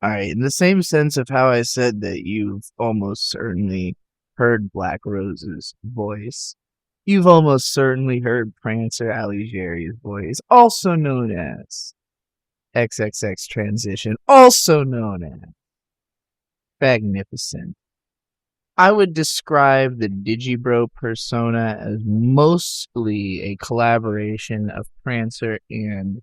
All right, in the same sense of how I said that you've almost certainly heard Black Rose's voice, you've almost certainly heard Prancer Aligieri's voice, also known as XXX Transition, also known as Magnificent. I would describe the Digibro persona as mostly a collaboration of Prancer and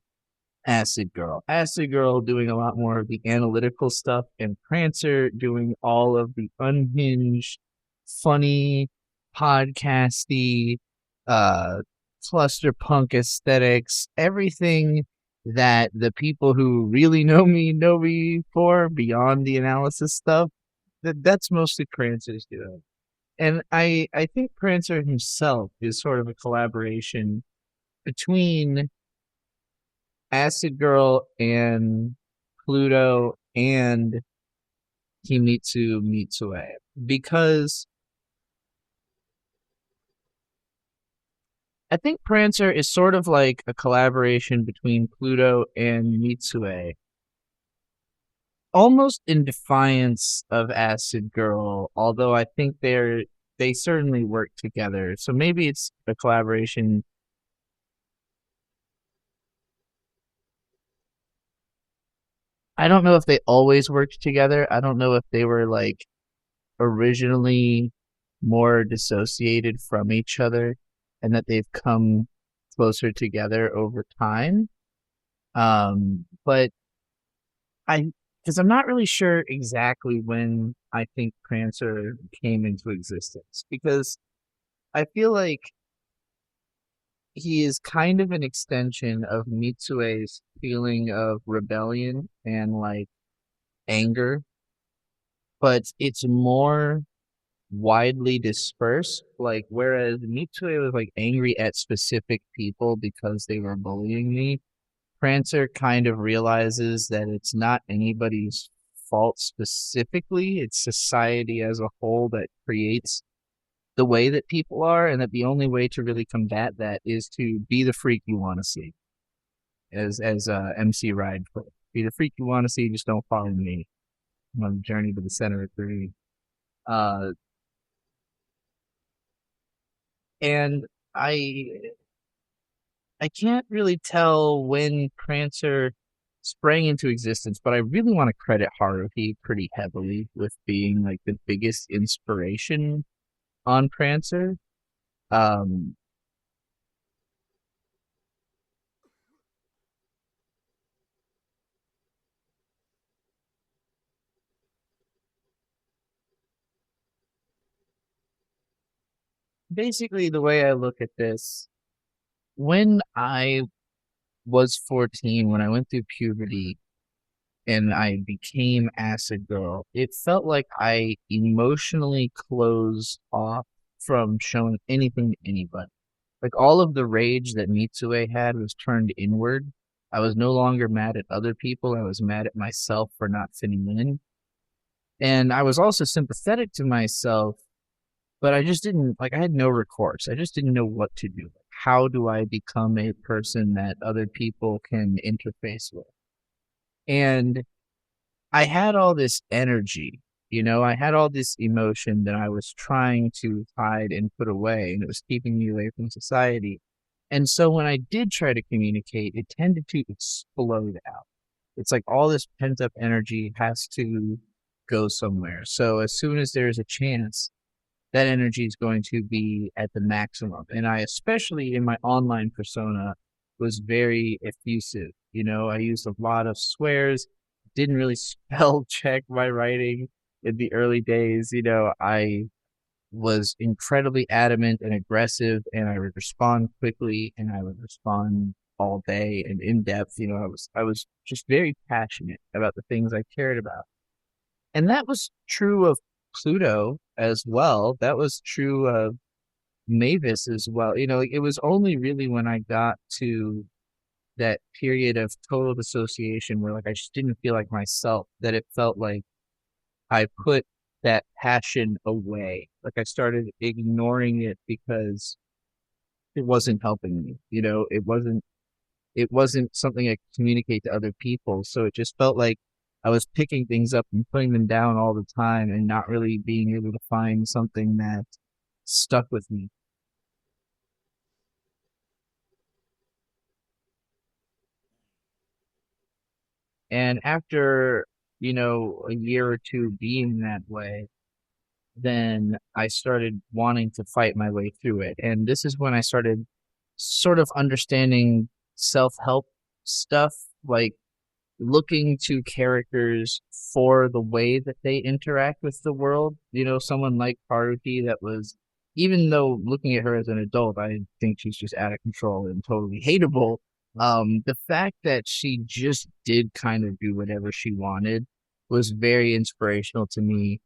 Acid Girl. Acid Girl doing a lot more of the analytical stuff, and Prancer doing all of the unhinged, funny, podcasty, uh, cluster punk aesthetics, everything that the people who really know me for beyond the analysis stuff. That's mostly Prancer's doing. And I think Prancer himself is sort of a collaboration between Acid Girl and Pluto and Kimitsu Mitsue, because I think Prancer is sort of like a collaboration between Pluto and Mitsue, almost in defiance of Acid Girl, although I think they certainly work together. So maybe it's a collaboration. I don't know if they always worked together. I don't know if they were like originally more dissociated from each other and that they've come closer together over time. But I, because I'm not really sure exactly when I think Prancer came into existence, because I feel like he is kind of an extension of Mitsue's feeling of rebellion and like anger, but it's more widely dispersed. Like, whereas Mitsue was like angry at specific people because they were bullying me, Prancer kind of realizes that it's not anybody's fault specifically, it's society as a whole that creates the way that people are, and that the only way to really combat that is to be the freak you want to see. As MC Ride put it. Be the freak you want to see, just don't follow me. I'm on a journey to the center of three. Uh, and I I can't really tell when Prancer sprang into existence, but I really want to credit Haruhi pretty heavily with being like the biggest inspiration on Prancer. Um, Basically, the way I look at this, when I was 14, when I went through puberty and I became Acid Girl, it felt like I emotionally closed off from showing anything to anybody. Like, all of the rage that Mitsue had was turned inward. I was no longer mad at other people. I was mad at myself for not fitting in. And I was also sympathetic to myself, but I just didn't, like, I had no recourse. I just didn't know what to do. How do I become a person that other people can interface with? And I had all this energy, I had all this emotion that I was trying to hide and put away, and it was keeping me away from society. And so when I did try to communicate, it tended to explode out. It's like all this pent up energy has to go somewhere. So as soon as there's a chance, that energy is going to be at the maximum. And I, especially in my online persona, was very effusive. I used a lot of swears, didn't really spell check my writing in the early days. I was incredibly adamant and aggressive, and I would respond quickly, and I would respond all day and in depth. I was just very passionate about the things I cared about. And that was true of Pluto as well. That was true of Mavis as well. Like, it was only really when I got to that period of total dissociation where like I just didn't feel like myself, that it felt like I put that passion away. Like, I started ignoring it because it wasn't helping me. It wasn't something I could communicate to other people. So it just felt like I was picking things up and putting them down all the time and not really being able to find something that stuck with me. And after, a year or two being that way, then I started wanting to fight my way through it. And this is when I started sort of understanding self-help stuff, like looking to characters for the way that they interact with the world. Someone like Haruki that was, even though looking at her as an adult, I think she's just out of control and totally hateable. The fact that she just did kind of do whatever she wanted was very inspirational to me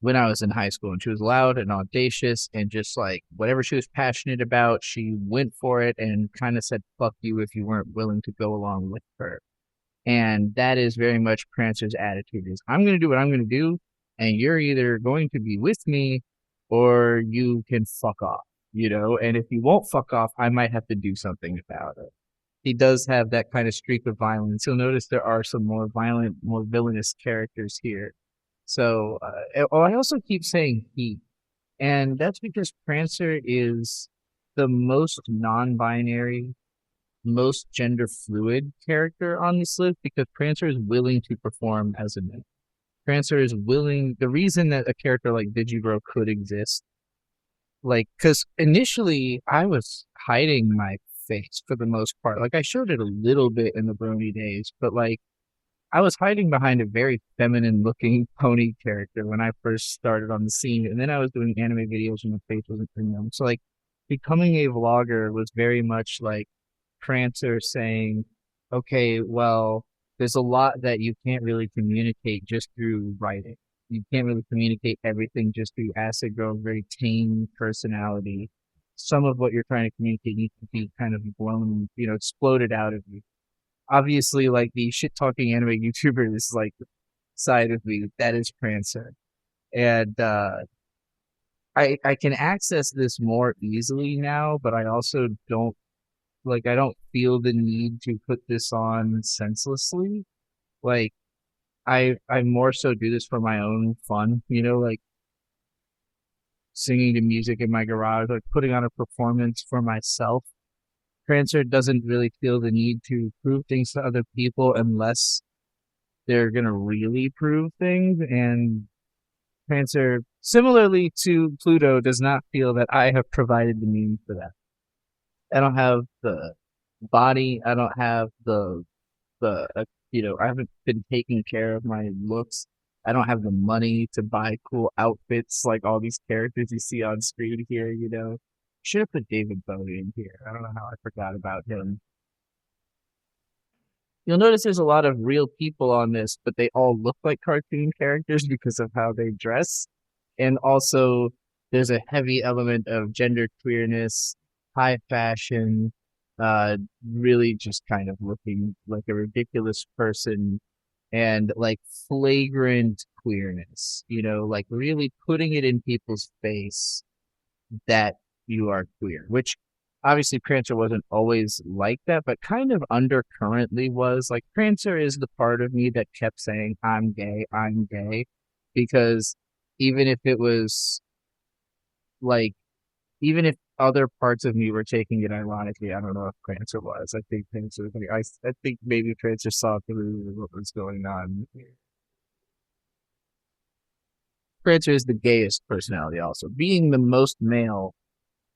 when I was in high school. And she was loud and audacious and just like whatever she was passionate about, she went for it and kind of said, fuck you if you weren't willing to go along with her. And that is very much Prancer's attitude is I'm going to do what I'm going to do, and you're either going to be with me or you can fuck off. And if you won't fuck off, I might have to do something about it. He does have that kind of streak of violence. You'll notice there are some more violent, more villainous characters here. So, I also keep saying he, and that's because Prancer is the most non-binary, most gender fluid character on this list because Prancer is willing to perform as a man. Prancer is willing. The reason that a character like Digibro could exist, like, because initially I was hiding my face for the most part. Like, I showed it a little bit in the Brony days, but like, I was hiding behind a very feminine looking pony character when I first started on the scene, and then I was doing anime videos and my face wasn't in them. So like, becoming a vlogger was very much like Prancer saying, okay, well, there's a lot that you can't really communicate just through writing. You can't really communicate everything just through Acid Girl's very tame personality. Some of what you're trying to communicate needs to be kind of blown, exploded out of you. Obviously, like the shit talking anime YouTuber is like side of me. That is Prancer. And I can access this more easily now, but I also don't like I don't feel the need to put this on senselessly. Like I more so do this for my own fun, like singing to music in my garage, like putting on a performance for myself. Prancer doesn't really feel the need to prove things to other people unless they're gonna really prove things. And Prancer, similarly to Pluto, does not feel that I have provided the means for that. I don't have the body. I don't have I haven't been taking care of my looks. I don't have the money to buy cool outfits like all these characters you see on screen here. Should have put David Bowie in here. I don't know how I forgot about him. You'll notice there's a lot of real people on this, but they all look like cartoon characters because of how they dress. And also, there's a heavy element of gender queerness, high fashion, uh, really just kind of looking like a ridiculous person, and like flagrant queerness, like really putting it in people's face that you are queer, which obviously Prancer wasn't always like that, but kind of undercurrently was. Like Prancer is the part of me that kept saying, I'm gay, because even if it was like, even if other parts of me were taking it ironically, I don't know if Prancer was. I think Prancer, I think maybe Prancer saw through what was going on. Prancer is the gayest personality also. Being the most male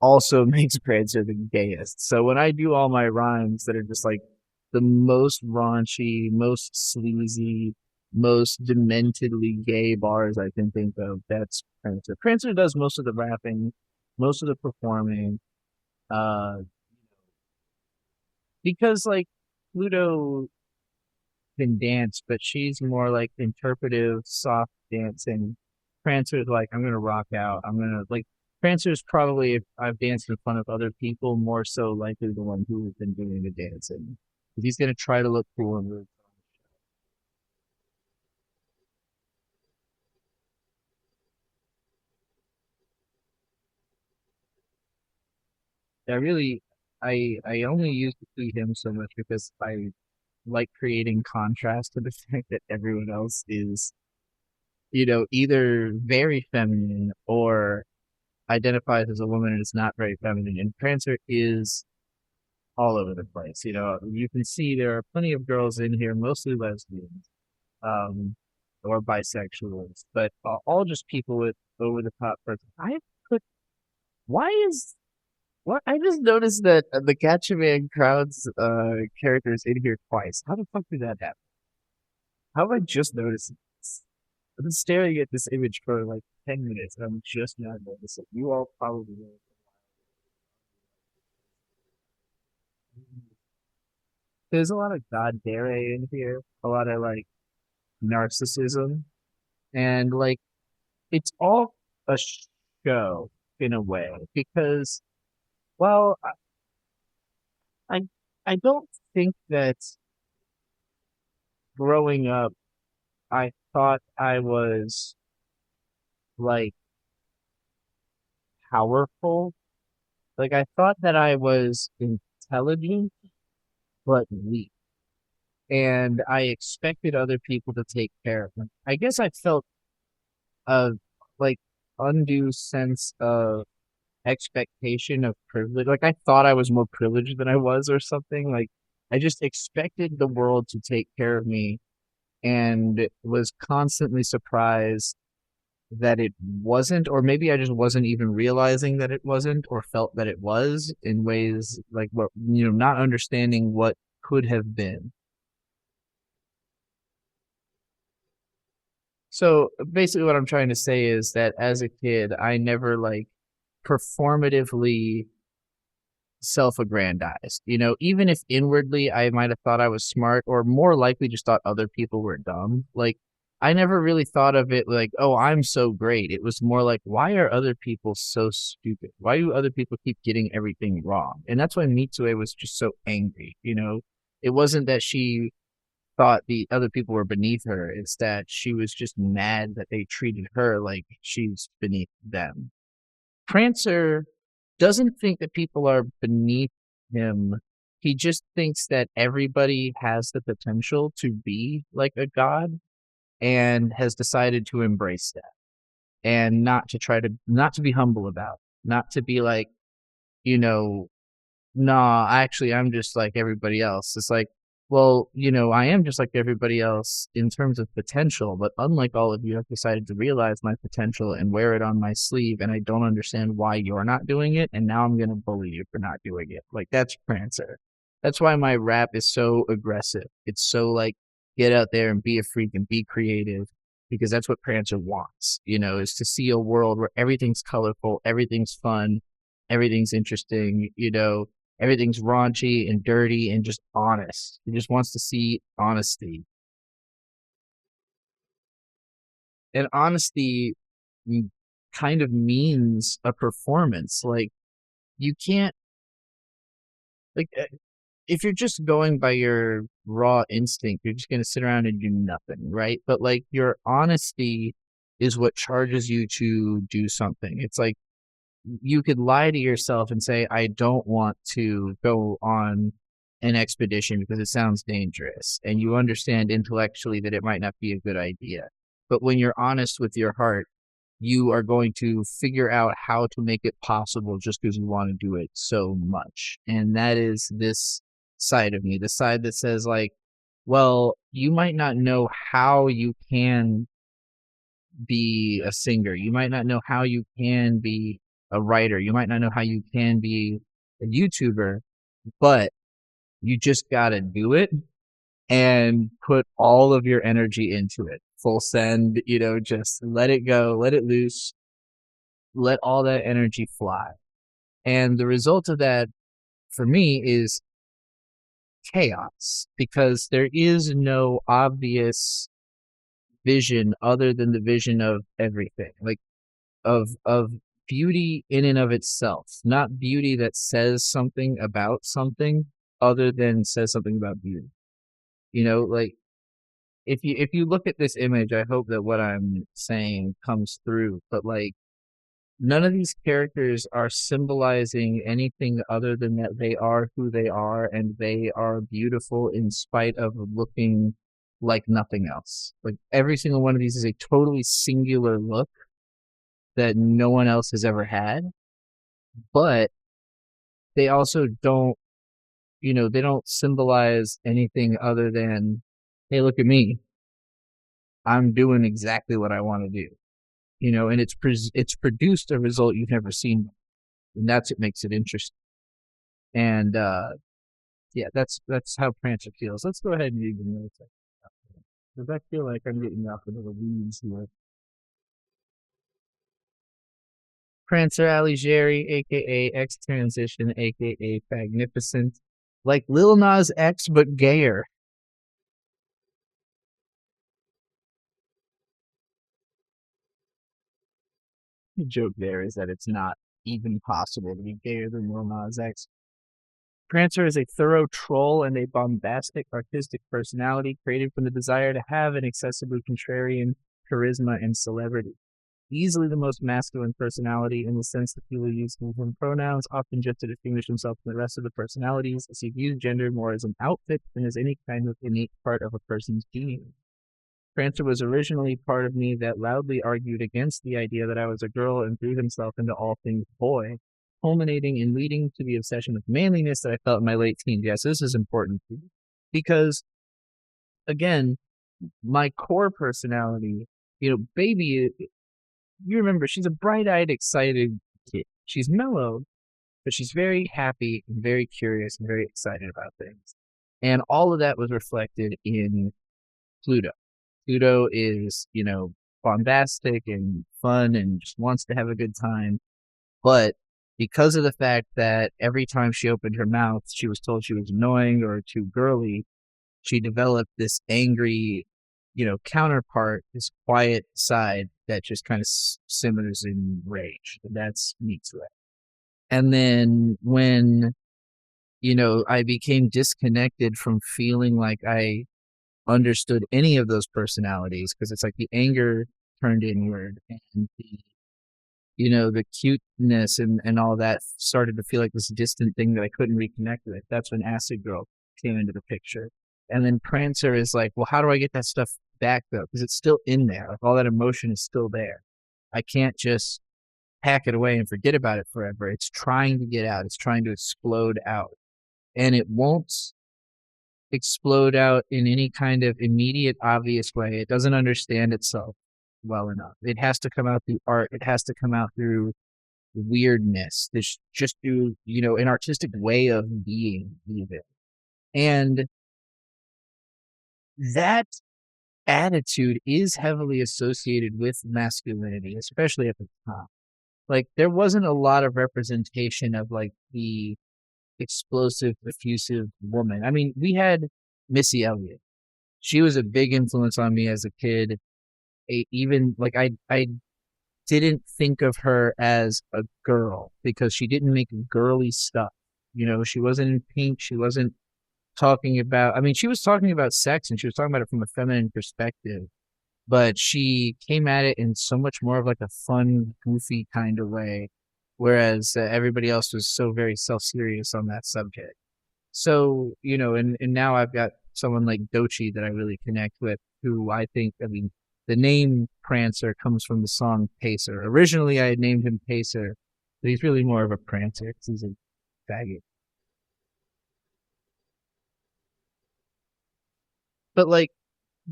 also makes Prancer the gayest. So when I do all my rhymes that are just like the most raunchy, most sleazy, most dementedly gay bars I can think of, that's Prancer. Prancer does most of the rapping, most of the performing, uh, because like Pluto can dance, but she's more like interpretive, soft dancing. Prancer's like, I'm gonna rock out. I'm gonna like Prancer's probably if I've danced in front of other people, more so likely the one who has been doing the dancing. He's gonna try to look cool and move. I really I only used to see him so much because I like creating contrast to the fact that everyone else is, you know, either very feminine or identifies as a woman and is not very feminine. And Prancer is all over the place. You know, you can see there are plenty of girls in here, mostly lesbians, um, or bisexuals, but all just people with over the top person. I put, why is, what? I just noticed that the Gatchaman crowd's characters in here twice. How the fuck did that happen? How have I just noticed this? I've been staring at this image for like 10 minutes and I'm just now noticing. You all probably know. There's a lot of God dare in here, a lot of like narcissism, and like it's all a show in a way because, well, I I don't think that growing up I thought I was like powerful. Like I thought that I was intelligent but weak, and I expected other people to take care of me. I guess I felt a like undue sense of expectation of privilege. Like I thought I was more privileged than I was or something. Like I just expected the world to take care of me and was constantly surprised that it wasn't, or maybe I just wasn't even realizing that it wasn't, or felt that it was in ways like what, you know, not understanding what could have been. So basically, what I'm trying to say is that as a kid, I never like performatively self-aggrandized. You know, even if inwardly I might have thought I was smart or more likely just thought other people were dumb, like I never really thought of it like, oh, I'm so great. It was more like, why are other people so stupid? Why do other people keep getting everything wrong? And that's why Mitsue was just so angry, you know? It wasn't that she thought the other people were beneath her, it's that she was just mad that they treated her like she's beneath them. Prancer doesn't think that people are beneath him. He just thinks that everybody has the potential to be like a god and has decided to embrace that and not to be humble about, not to be like, you know, no, actually, I'm just like everybody else. It's like, well, you know, I am just like everybody else in terms of potential, but unlike all of you, I've decided to realize my potential and wear it on my sleeve, and I don't understand why you're not doing it, and now I'm gonna bully you for not doing it. Like that's Prancer. That's why my rap is so aggressive. It's so like get out there and be a freak and be creative because that's what Prancer wants, you know, is to see a world where everything's colorful, everything's fun, everything's interesting, you know, everything's raunchy and dirty and just honest. He just wants to see honesty. And honesty kind of means a performance. Like you can't like if you're just going by your raw instinct, you're just going to sit around and do nothing, right? But like your honesty is what charges you to do something. It's like you could lie to yourself and say, I don't want to go on an expedition because it sounds dangerous. And you understand intellectually that it might not be a good idea. But when you're honest with your heart, you are going to figure out how to make it possible just because you want to do it so much. And that is this side of me, the side that says, like, well, you might not know how you can be a singer. You might not know how you can be a writer. You might not know how you can be a YouTuber, but you just got to do it and put all of your energy into it. Full send, you know, just let it go, let it loose, let all that energy fly. And the result of that for me is chaos because there is no obvious vision other than the vision of everything. Like of beauty in and of itself, not beauty that says something about something other than says something about beauty. You know, like if you look at this image, I hope that what I'm saying comes through. But like None of these characters are symbolizing anything other than that they are who they are and they are beautiful in spite of looking like nothing else. Like every single one of these is a totally singular look that no one else has ever had, but they also don't, they don't symbolize anything other than, hey, look at me. I'm doing exactly what I want to do. And it's produced a result you've never seen, and that's what makes it interesting. And yeah, that's how Prancer feels. Let's go ahead and read the notes because I feel like I'm getting off into the weeds here. Prancer Alighieri, aka X Transition, aka Magnificent, like Lil Nas X but gayer. The joke there is that it's not even possible to be gayer than Lil Nas X. Prancer is a thorough troll and a bombastic artistic personality created from the desire to have an excessively contrarian charisma and celebrity. Easily the most masculine personality in the sense that he will use movement pronouns, often just to distinguish himself from the rest of the personalities, as he views gender more as an outfit than as any kind of innate part of a person's being. Prancer was originally part of me that loudly argued against the idea that I was a girl and threw himself into all things boy, culminating in leading to the obsession with manliness that I felt in my late teens. Yes, this is important because, again, my core personality, baby, you remember she's a bright-eyed, excited kid. She's mellow, but she's very happy and very curious and very excited about things. And all of that was reflected in Pluto. Pluto is, bombastic and fun and just wants to have a good time. But because of the fact that every time she opened her mouth, she was told she was annoying or too girly, she developed this angry, counterpart, this quiet side that just kind of simmers in rage. That's me to it. And then when, I became disconnected from feeling like I understood any of those personalities, because it's like the anger turned inward and the cuteness and all that started to feel like this distant thing that I couldn't reconnect with. That's when Acid Girl came into the picture. And then Prancer is like, well, how do I get that stuff back though? Because it's still in there. Like all that emotion is still there. I can't just pack it away and forget about it forever. It's trying to get out. It's trying to explode out. And it won't explode out in any kind of immediate, obvious way. It doesn't understand itself well enough. It has to come out through art. It has to come out through weirdness. This just through, an artistic way of being even. And that attitude is heavily associated with masculinity, especially at the time. Like there wasn't a lot of representation of like the explosive, effusive woman. I mean, we had Missy Elliott. She was a big influence on me as a kid. Even like I didn't think of her as a girl because she didn't make girly stuff. She wasn't in Pink. She wasn't talking about, I mean, she was talking about sex and she was talking about it from a feminine perspective, but she came at it in so much more of like a fun, goofy kind of way, whereas everybody else was so very self-serious on that subject. So, and now I've got someone like Dochi that I really connect with, who I think, I mean, the name Prancer comes from the song Pacer. Originally, I had named him Pacer, but he's really more of a Prancer because he's a faggot. But like,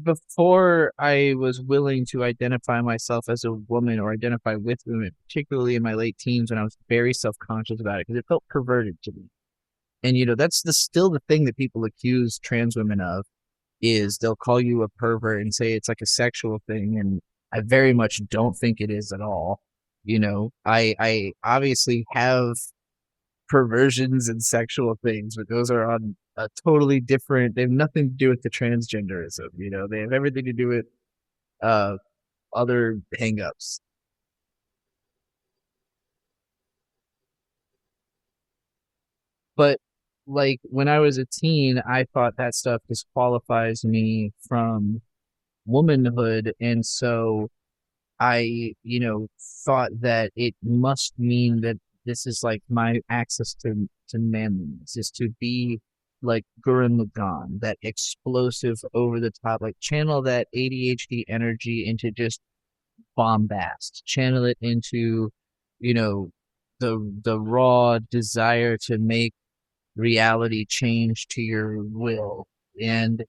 before I was willing to identify myself as a woman or identify with women, particularly in my late teens when I was very self-conscious about it because it felt perverted to me. And that's still the thing that people accuse trans women of is they'll call you a pervert and say it's like a sexual thing, and I very much don't think it is at all. I obviously have perversions and sexual things, but those are on a totally different. They have nothing to do with the transgenderism. They have everything to do with uh other hangups. But like when I was a teen, I thought that stuff disqualifies me from womanhood, and so I, thought that it must mean that this is like my access to manliness is to be like Gurren Lagann, that explosive over the top, like channel that ADHD energy into just bombast, channel it into, you know, the raw desire to make reality change to your will. And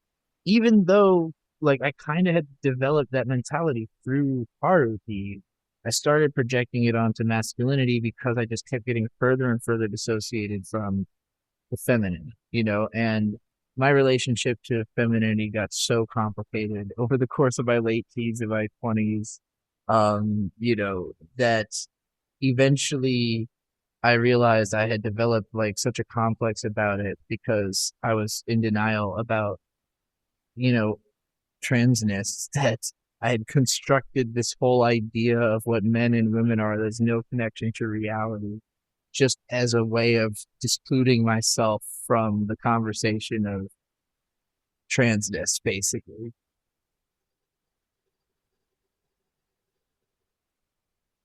even though like I kind of had developed that mentality through Haruhi, I started projecting it onto masculinity because I just kept getting further and further dissociated from the feminine, and my relationship to femininity got so complicated over the course of my late teens and my 20s, that eventually I realized I had developed like such a complex about it because I was in denial about, you know, transness that I had constructed this whole idea of what men and women are. There's no connection to reality, just as a way of discluding myself from the conversation of transness, basically.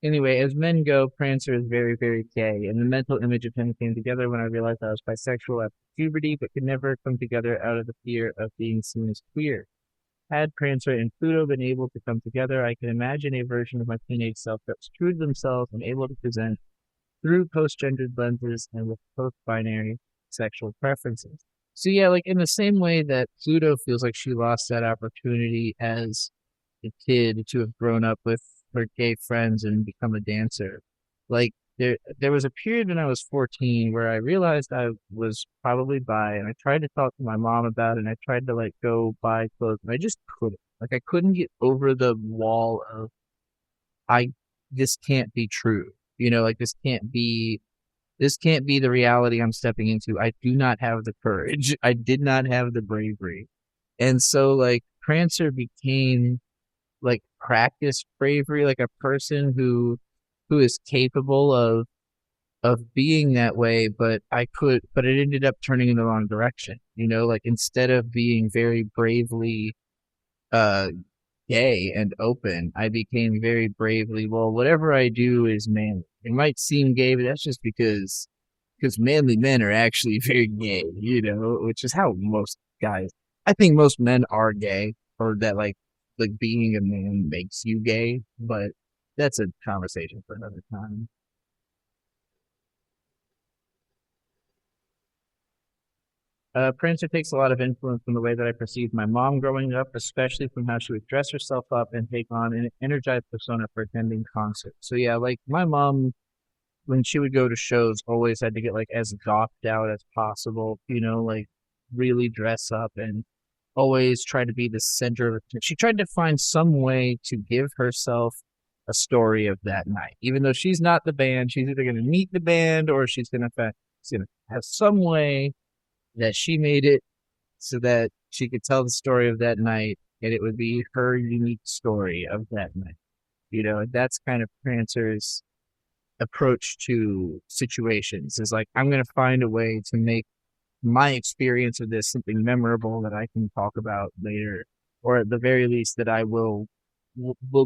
Anyway, as men go, Prancer is very, very gay, and the mental image of him came together when I realized I was bisexual after puberty, but could never come together out of the fear of being seen as queer. Had Prancer and Pluto been able to come together, I can imagine a version of my teenage self that was true to themselves and able to present through post-gendered lenses and with post-binary sexual preferences. So yeah, like in the same way that Pluto feels like she lost that opportunity as a kid to have grown up with her gay friends and become a dancer. Like there was a period when I was 14 where I realized I was probably bi, and I tried to talk to my mom about it, and I tried to like go buy clothes, and I just couldn't. Like I couldn't get over the wall of I this can't be true. Like this can't be the reality I'm stepping into. I do not have the courage. I did not have the bravery. And so like Prancer became like practice bravery, like a person who is capable of being that way, but it ended up turning in the wrong direction. Like instead of being very bravely uh gay and open, I became very bravely, well, whatever I do is manly. It might seem gay, but that's just because manly men are actually very gay, which is how most guys, I think most men are gay, or that like being a man makes you gay, but that's a conversation for another time. Prancer takes a lot of influence from the way that I perceived my mom growing up, especially from how she would dress herself up and take on an energized persona for attending concerts. So yeah, like my mom, when she would go to shows, always had to get like as gothed out as possible, like really dress up and always try to be the center of attention. She tried to find some way to give herself a story of that night, even though she's not the band. She's either going to meet the band or she's gonna have some way that she made it so that she could tell the story of that night, and it would be her unique story of that night. And that's kind of Prancer's approach to situations is like, I'm going to find a way to make my experience of this something memorable that I can talk about later, or at the very least that I will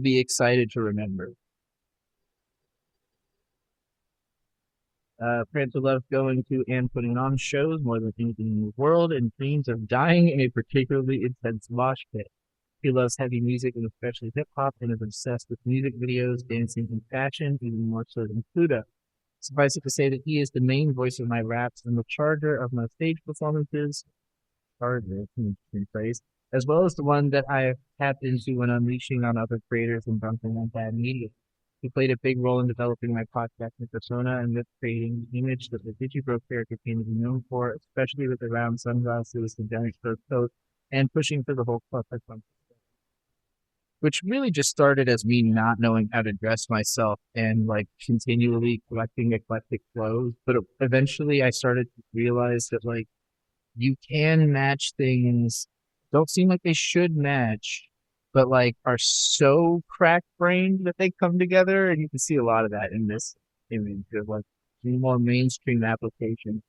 be excited to remember. Prancer loves going to and putting on shows more than anything in the world, and dreams of dying in a particularly intense mosh pit. He loves heavy music and especially hip hop, and is obsessed with music videos, dancing, and fashion, even more so than Pluto. Suffice it to say that he is the main voice of my raps and the charger of my stage performances, charger, interesting phrase, as well as the one that I have tapped into when unleashing on other creators and dumping on bad media. He played a big role in developing my podcasting persona and with creating the image that the Digibro character came to be known for, especially with the round sunglasses, the giant fur coat, and pushing for the whole club, which really just started as me not knowing how to dress myself and like continually collecting eclectic clothes. But eventually I started to realize that like you can match things, don't seem like they should match, but like are so crack brained that they come together. And you can see a lot of that in this image of like more mainstream applications.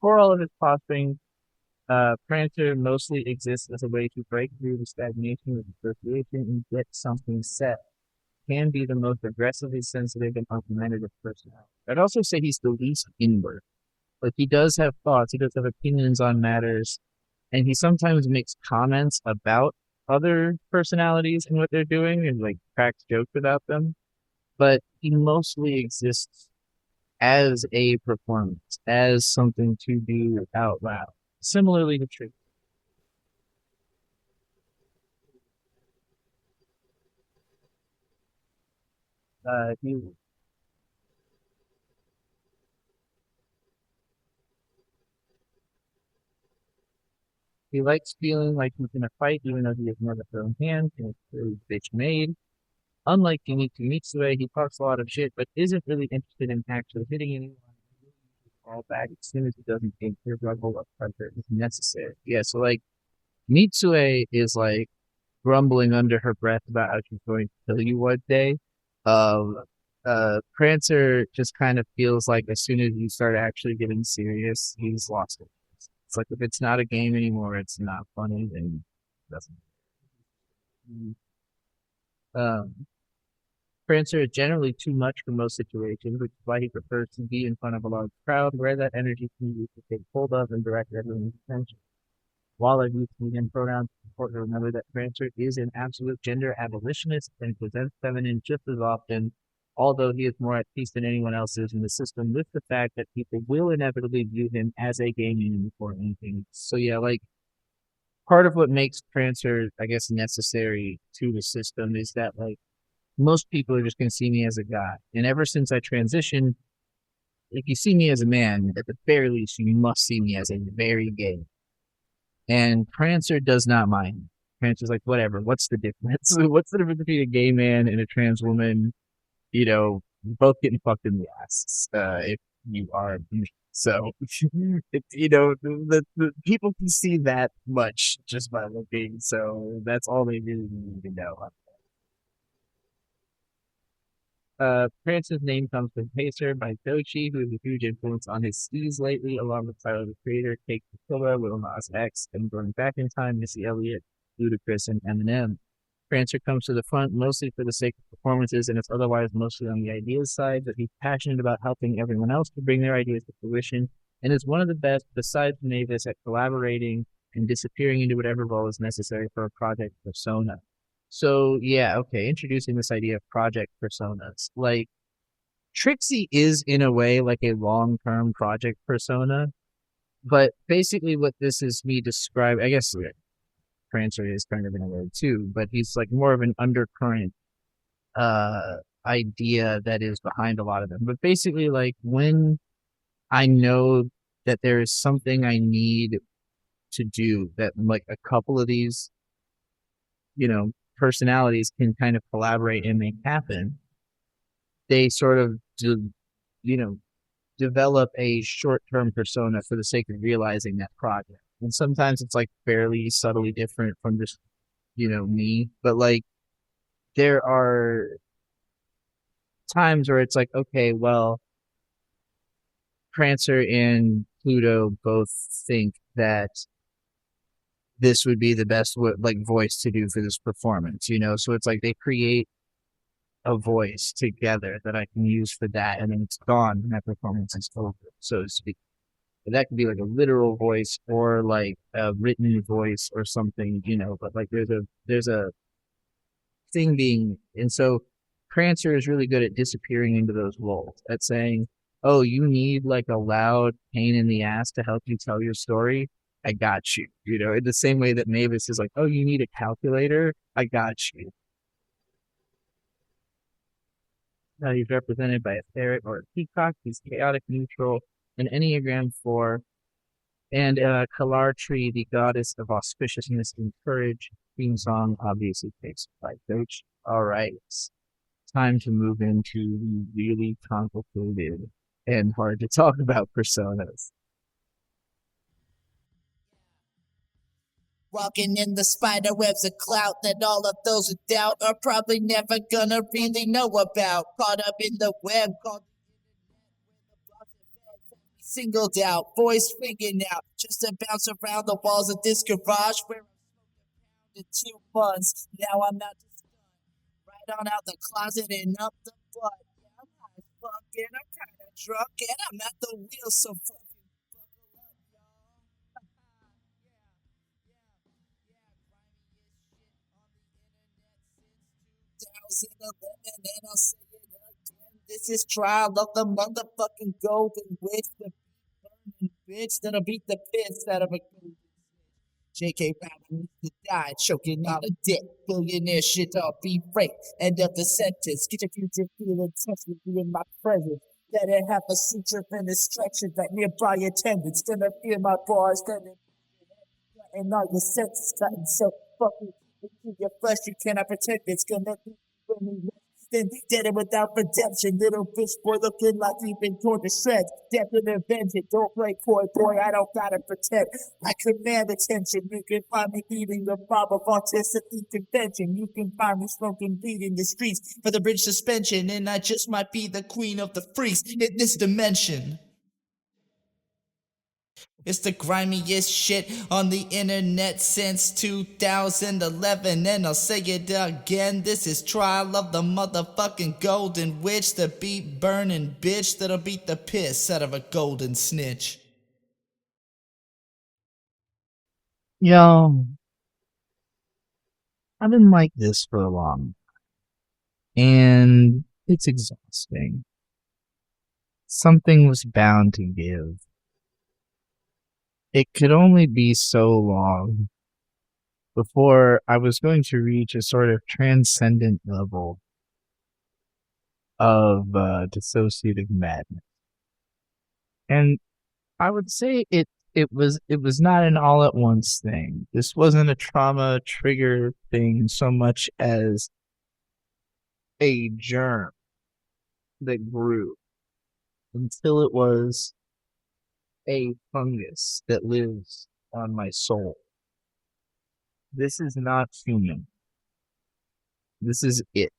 For all of his posturing, Prancer mostly exists as a way to break through the stagnation of association and get something set. Can be the most aggressively sensitive and argumentative personality. I'd also say he's the least inward. Like he does have thoughts, he does have opinions on matters, and he sometimes makes comments about other personalities and what they're doing and like cracks jokes about them. But he mostly exists as a performance, as something to do out loud. Similarly to Trixie. He he likes feeling like he's in a fight, even though he has never thrown hands, and it's really bitch made. Unlike Yunichi Mitsue, he talks a lot of shit, but isn't really interested in actually hitting anyone. He really fall back as soon as he doesn't think his level of pressure is necessary. Yeah, so like Mitsue is like grumbling under her breath about how she's going to kill you one day. Um, Prancer just kind of feels like as soon as you start actually getting serious, he's lost it. It's like if it's not a game anymore, it's not funny, and it doesn't. Um, Prancer is generally too much for most situations, which is why he prefers to be in front of a large crowd where that energy can be used to take hold of and direct everyone's attention. While I use he and pronouns, it's important to remember that Prancer is an absolute gender abolitionist and presents feminine just as often, although he is more at peace than anyone else is in the system, with the fact that people will inevitably view him as a gay man before anything. So yeah, like part of what makes Prancer, I guess, necessary to the system is that like most people are just going to see me as a guy. And ever since I transitioned, if you see me as a man, at the very least, you must see me as a very gay. And Prancer does not mind. Prancer's like, whatever. What's the difference? What's the difference between a gay man and a trans woman? You know, both getting fucked in the ass if you are. So, the people can see that much just by looking. So that's all they really need to know. Prance's name comes from Pacer by Dochi, who is a huge influence on his skis lately, along with Tyler the Creator, Cake the Killer, Lil Nas X, and going back in time, Missy Elliott, Ludacris, and Eminem. Prancer comes to the front mostly for the sake of performances, and it's otherwise mostly on the ideas side, but he's passionate about helping everyone else to bring their ideas to fruition, and is one of the best, besides Mavis, at collaborating and disappearing into whatever role is necessary for a project persona. So yeah, okay, introducing this idea of project personas. Like Trixie is in a way like a long-term project persona, but basically what this is me describe, I guess Prancer is kind of in a way too, but he's like more of an undercurrent idea that is behind a lot of them. But basically like when I know that there is something I need to do that like a couple of these, personalities can kind of collaborate and make happen, they sort of you know, develop a short-term persona for the sake of realizing that project. And sometimes it's like fairly subtly different from just, me. But like there are times where it's like, okay, well, Prancer and Pluto both think that this would be the best like voice to do for this performance, So it's like they create a voice together that I can use for that, and then it's gone when that performance is over, so to speak. But that could be like a literal voice or like a written voice or something, But like there's a thing being, and so Prancer is really good at disappearing into those roles, at saying, "Oh, you need like a loud pain in the ass to help you tell your story. I got you." In the same way that Mavis is like, "Oh, you need a calculator. I got you." He's represented by a ferret or a peacock. He's chaotic, neutral, an Enneagram 4, and Kalar Tree, the goddess of auspiciousness and courage. Theme song obviously takes by Coach. All right, time to move into the really complicated and hard to talk about personas. Walking in the spider webs of clout that all of those who doubt are probably never gonna really know about. Caught up in the web called Singled out, voice ringing out, just to bounce around the walls of this garage where I smoked in 2 months. Now I'm not just right on out the closet and up the butt. Yeah, I'm high as fuck and I'm kinda drunk and I'm at the wheel, so fucking buckle up, y'all. 2011 and I'll say it again. This is trial of the motherfucking golden witch, the burning bitch that'll beat the piss out of a golden. J.K. Rowling needs to die, choking on a dick. Billionaire shit all be raped. End of the sentence. Get your future feeling touch with you in my presence. Let it have a suture and instruction that nearby attendants. Gonna feel my bars, gonna and all your senses gotten so fucking into your flesh you cannot pretend it's gonna be really then dead and without redemption. Little bitch boy looking like you've been torn to shreds. Death and vengeance. Don't play coy, boy. I don't gotta pretend. I command attention. You can find me eating the bob of artistic convention. You can find me smoking weed in the streets for the bridge suspension. And I just might be the queen of the freaks in this dimension. It's the grimiest shit on the internet since 2011. And I'll say it again. This is trial of the motherfucking golden witch. The beat burning bitch that'll beat the piss out of a golden snitch. Yo, I've been like this for a long time, and it's exhausting. Something was bound to give. It could only be so long before I was going to reach a sort of transcendent level of dissociative madness. And I would say it was not an all at once thing. This wasn't a trauma trigger thing so much as a germ that grew until it was a fungus that lives on my soul. This is not human. This is it.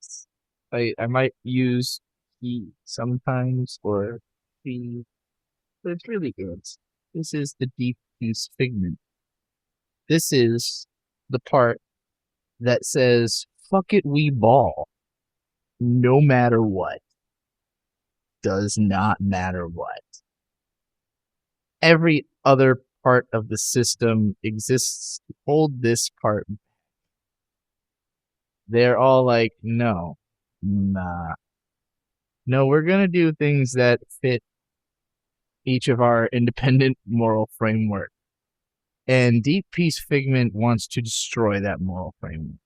I might use he sometimes or he, but it's really it. This is the deep peace figment. This is the part that says, fuck it, we ball. No matter what. Does not matter what. Every other part of the system exists to hold this part. They're all like, no, nah. No, we're going to do things that fit each of our independent moral framework. And Deep Peace Figment wants to destroy that moral framework.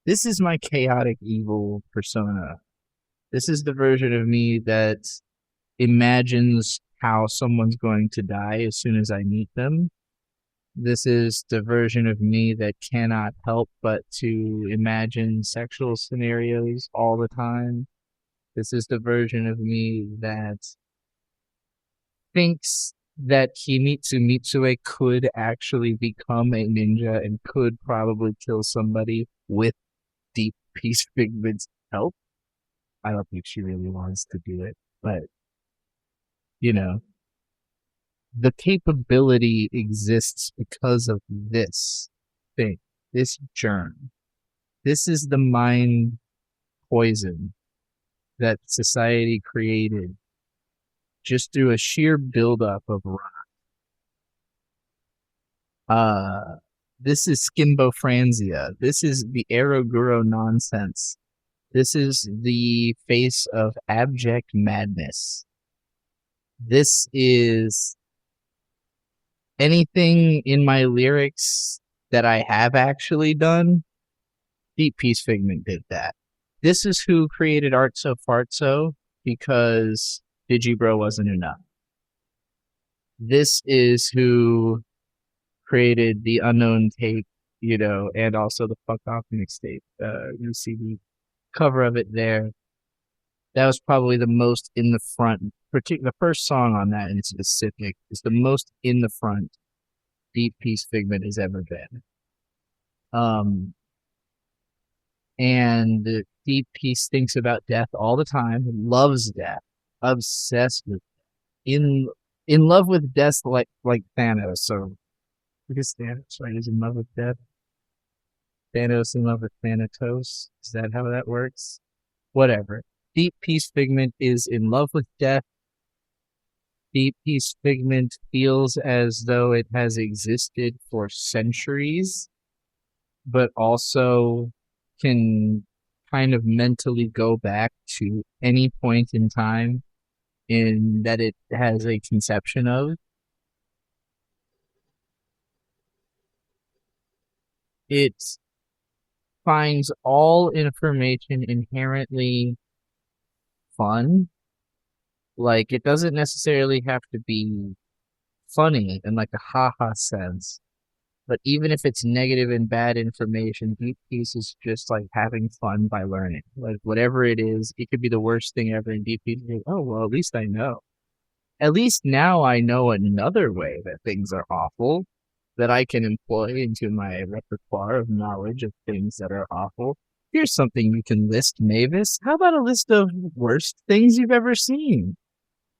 This is my chaotic evil persona. This is the version of me that imagines how someone's going to die as soon as I meet them. This is the version of me that cannot help but to imagine sexual scenarios all the time. This is the version of me that thinks that Himitsu Mitsue could actually become a ninja and could probably kill somebody with Deep Peace Figment's help. I don't think she really wants to do it, but you know, the capability exists because of this thing, this germ. This is the mind poison that society created just through a sheer buildup of rock. This is Skimbofransia. This is the Eroguro nonsense. This is the face of abject madness. This is anything in my lyrics that I have actually done. Deep Peace Figment did that. This is who created Art So Fart So because Digibro wasn't enough. This is who created the Unknown Tape, and also the Fuck Off mixtape. You see the cover of it there. That was probably the most in the front. The first song on that in specific is the most in the front Deep Peace Figment has ever been. And Deep Peace thinks about death all the time, loves death, obsessed with death. in love with death, like Thanos. So because Thanos, right, is in love with death. Thanos in love with Thanatos. Is that how that works? Whatever. Deep Peace Figment is in love with death. Deep Peace Figment feels as though it has existed for centuries, but also can kind of mentally go back to any point in time in that it has a conception of. It finds all information inherently fun. Like, it doesn't necessarily have to be funny in like a haha sense. But even if it's negative and bad information, Deep Peace is just like having fun by learning. Like whatever it is, it could be the worst thing ever, and Deep Peace is like, oh well, at least I know. At least now I know another way that things are awful that I can employ into my repertoire of knowledge of things that are awful. Here's something you can list, Mavis. How about a list of worst things you've ever seen?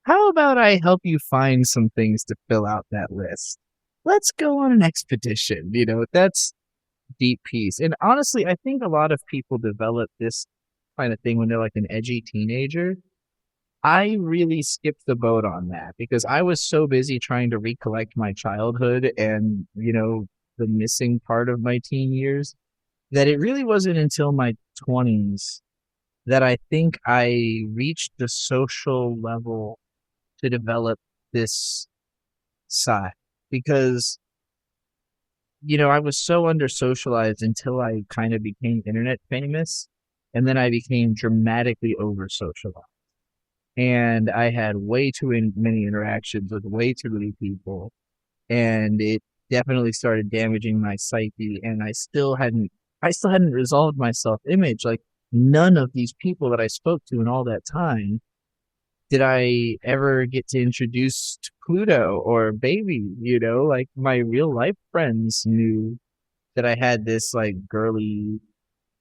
How about I help you find some things to fill out that list? Let's go on an expedition. That's Deep Peace. And honestly, I think a lot of people develop this kind of thing when they're like an edgy teenager. I really skipped the boat on that because I was so busy trying to recollect my childhood and, the missing part of my teen years that it really wasn't until my 20s that I think I reached the social level to develop this side because I was so under socialized until I kind of became internet famous, and then I became dramatically over socialized. And I had way too many interactions with way too many people, and it definitely started damaging my psyche. And I still hadn't resolved my self image. Like none of these people that I spoke to in all that time did I ever get to introduce to Pluto or Baby, like my real life friends knew that I had this like girly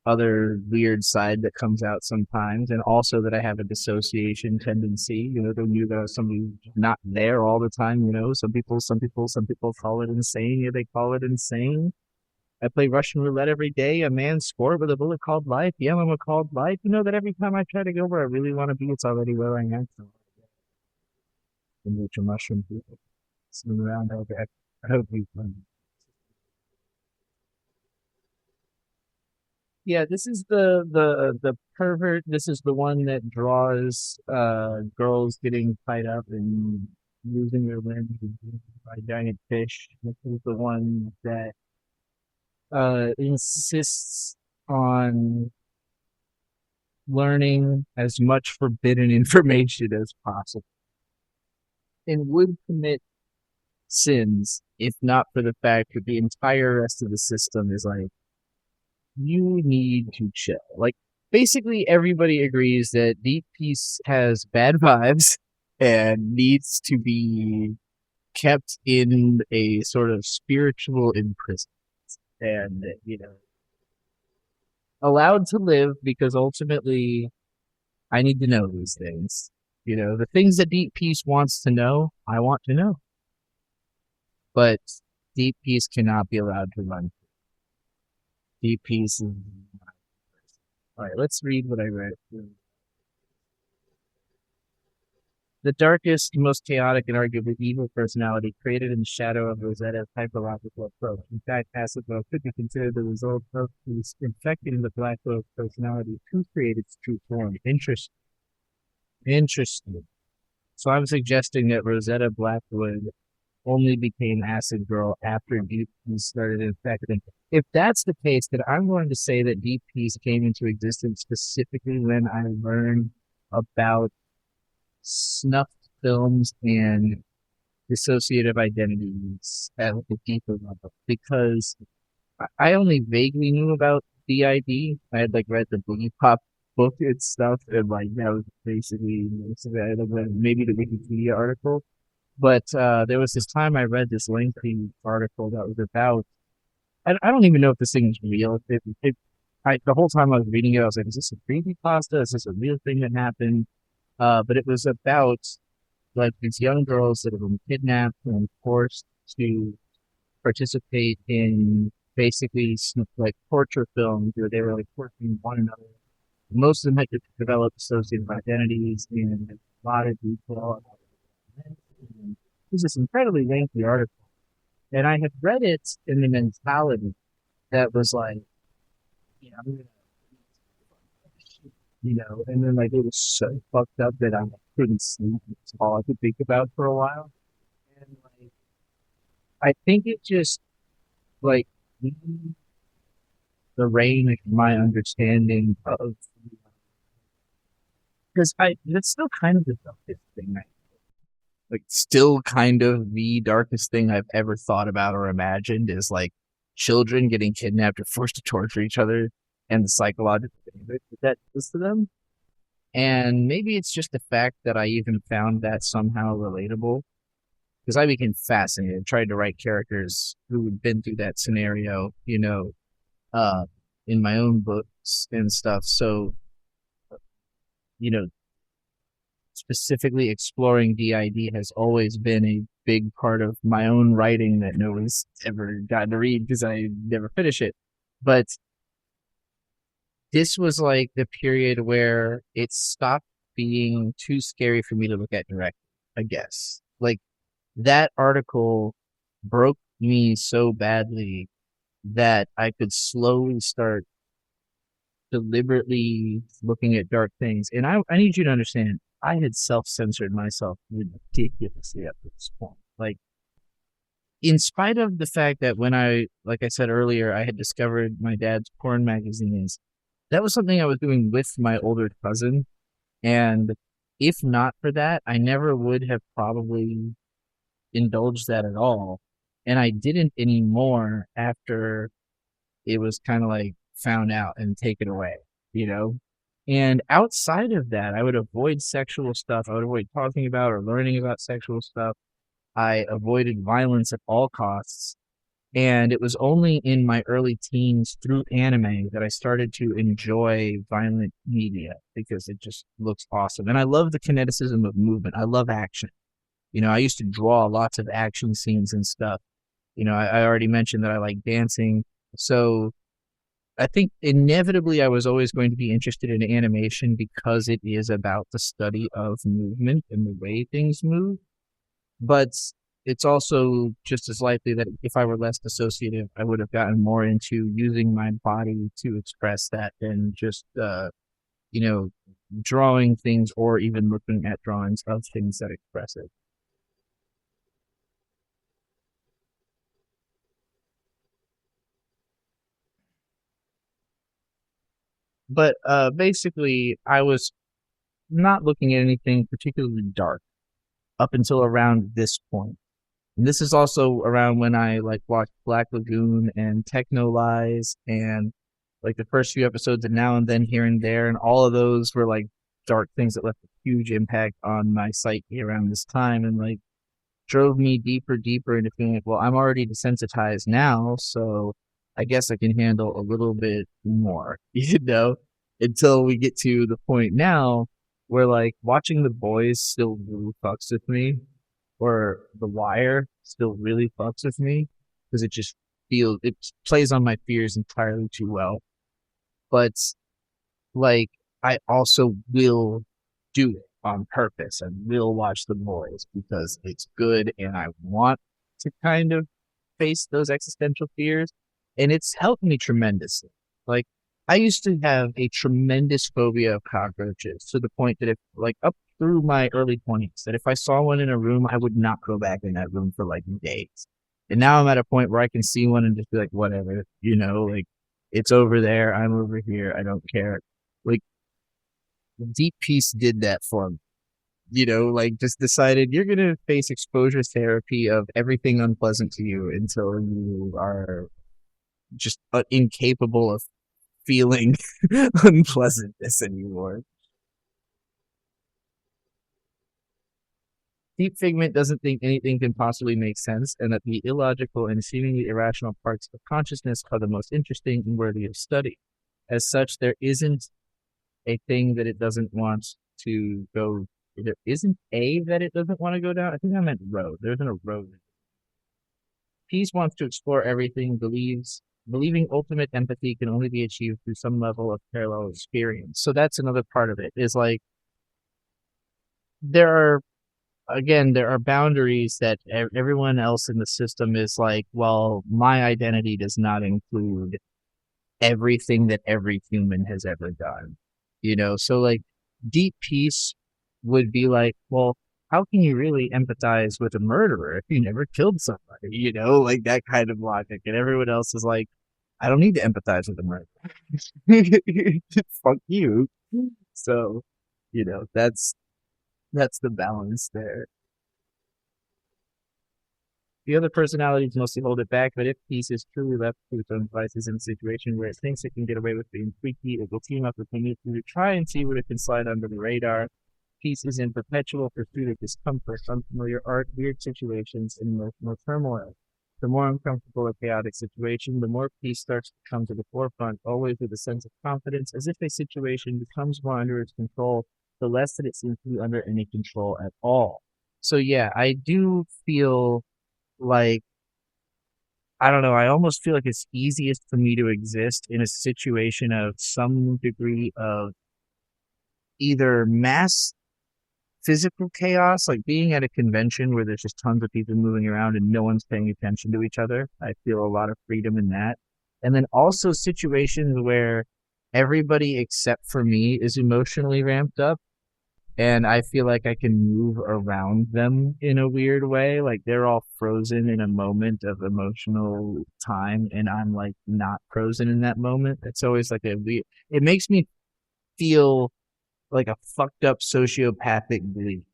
other weird side that comes out sometimes, and also that I have a dissociation tendency. They knew that I was somebody who's not there all the time. Some people call it insane. Yeah, they call it insane. I play Russian roulette every day. A man scored with a bullet called life. Yeah, I'm a called life. That every time I try to go where I really want to be, it's already where I am. So, in which a mushroom people swim around over. I hope you fun. Yeah, this is the pervert. This is the one that draws girls getting tied up and losing their limbs by giant fish. This is the one that insists on learning as much forbidden information as possible and would commit sins if not for the fact that the entire rest of the system is like, you need to chill. Like, basically, everybody agrees that Deep Peace has bad vibes and needs to be kept in a sort of spiritual imprisonment and, allowed to live because ultimately I need to know these things. The things that Deep Peace wants to know, I want to know. But Deep Peace cannot be allowed to run. Deep Peace is. All right, let's read what I read. The darkest, most chaotic, and arguably evil personality created in the shadow of Rosetta's typological approach. In fact, passive mode could be considered the result of infecting the Black Rose personality to create its true form. Interesting. Interesting. So I'm suggesting that Rosetta Blackwood only became Acid Girl after Deep Peace started infecting. If that's the case, then I'm going to say that Deep Peace came into existence specifically when I learned about snuffed films and dissociative identities at a deeper level because I only vaguely knew about DID. I had like read the Boogie Pop book and stuff, and like that was basically I had read maybe the Wikipedia article. But there was this time I read this lengthy article that was about. I don't even know if this thing is real. The whole time I was reading it, I was like, "Is this a creepypasta? Is this a real thing that happened?" But it was about like these young girls that have been kidnapped and forced to participate in basically like torture films where they were like torturing one another. Most of them had to develop associative identities and a lot of detail. It was this incredibly lengthy article, and I had read it in the mentality that was like, yeah, I'm gonna, and then like it was so fucked up that I couldn't sleep. It's all I could think about for a while, and like I think it just like the range of my understanding of because I that's still kind of the darkest thing. Like still kind of the darkest thing I've ever thought about or imagined is like children getting kidnapped or forced to torture each other and the psychological damage that does to them. And maybe it's just the fact that I even found that somehow relatable because I became fascinated, tried to write characters who had been through that scenario, uh, in my own books and stuff. So, you know, specifically exploring DID has always been a big part of my own writing that nobody's ever gotten to read because I never finish it. But this was like the period where it stopped being too scary for me to look at directly, I guess. Like that article broke me so badly that I could slowly start deliberately looking at dark things. And I need you to understand, I had self censored myself ridiculously at this point. Like, in spite of the fact that when like I said earlier, I had discovered my dad's porn magazines, that was something I was doing with my older cousin. And if not for that, I never would have probably indulged that at all. And I didn't anymore after it was kind of like found out and taken away, you know? And outside of that, I would avoid sexual stuff. I would avoid talking about or learning about sexual stuff. I avoided violence at all costs. And it was only in my early teens through anime that I started to enjoy violent media because it just looks awesome. And I love the kineticism of movement. I love action. I used to draw lots of action scenes and stuff. I already mentioned that I like dancing. So I think inevitably I was always going to be interested in animation because it is about the study of movement and the way things move. But it's also just as likely that if I were less dissociative, I would have gotten more into using my body to express that than just, you know, drawing things or even looking at drawings of things that express it. But basically, I was not looking at anything particularly dark up until around this point. And this is also around when I like watched Black Lagoon and Techno Lies and like the first few episodes of Now and Then Here and There, and all of those were like dark things that left a huge impact on my psyche around this time and like drove me deeper, deeper into feeling like, well, I'm already desensitized now, so I guess I can handle a little bit more, until we get to the point now where like watching The Boys still really fucks with me, or The Wire still really fucks with me because it plays on my fears entirely too well. But like I also will do it on purpose. I will watch The Boys because it's good and I want to kind of face those existential fears. And it's helped me tremendously. Like I used to have a tremendous phobia of cockroaches to the point that if like up through my early 20s, that if I saw one in a room, I would not go back in that room for like days. And now I'm at a point where I can see one and just be like, whatever, like it's over there. I'm over here. I don't care. Like Deep Peace did that for me. Like just decided you're gonna face exposure therapy of everything unpleasant to you until you are just incapable of feeling unpleasantness anymore. Deep Figment doesn't think anything can possibly make sense, and that the illogical and seemingly irrational parts of consciousness are the most interesting and worthy of study. As such, there isn't a thing that it doesn't want to go there isn't a that it doesn't want to go down. I think I meant road. There isn't a road. Peace wants to explore everything, believing ultimate empathy can only be achieved through some level of parallel experience. So that's another part of it, is like there are again, there are boundaries that everyone else in the system is like, well, my identity does not include everything that every human has ever done. So like deep peace would be like, well, how can you really empathize with a murderer if you never killed somebody? Like that kind of logic. And everyone else is like, I don't need to empathize with a murderer. Fuck you. So, that's the balance there. The other personalities mostly hold it back, but if peace is truly left to its own devices in a situation where it thinks it can get away with being freaky, it will team up with the to try and see what it can slide under the radar. Peace is in perpetual pursuit of discomfort, unfamiliar art, weird situations, and emotional turmoil. The more uncomfortable a chaotic situation, the more peace starts to come to the forefront, always with a sense of confidence, as if a situation becomes more under its control, the less that it seems to be under any control at all. So yeah, I do feel like I don't know, I almost feel like it's easiest for me to exist in a situation of some degree of either mass physical chaos, like being at a convention where there's just tons of people moving around and no one's paying attention to each other. I feel a lot of freedom in that. And then also situations where everybody except for me is emotionally ramped up and I feel like I can move around them in a weird way. Like they're all frozen in a moment of emotional time, and I'm like not frozen in that moment. It's always like a weird. It makes me feel like a fucked up sociopathic glee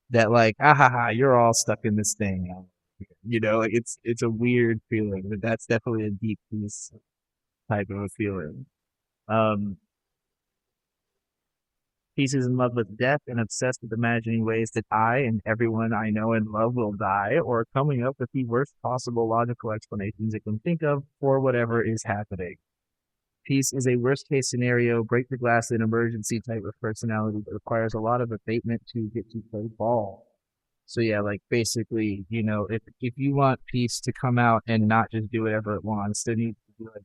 that like, ah ha ha, you're all stuck in this thing. Like it's a weird feeling, but that's definitely a deep peace type of a feeling. Um, Peace is in love with death and obsessed with imagining ways that I and everyone I know and love will die, or coming up with the worst possible logical explanations it can think of for whatever is happening. Peace is a worst case scenario, break the glass in emergency type of personality that requires a lot of abatement to get to play ball. So yeah, like basically, if you want peace to come out and not just do whatever it wants, then you need to do it.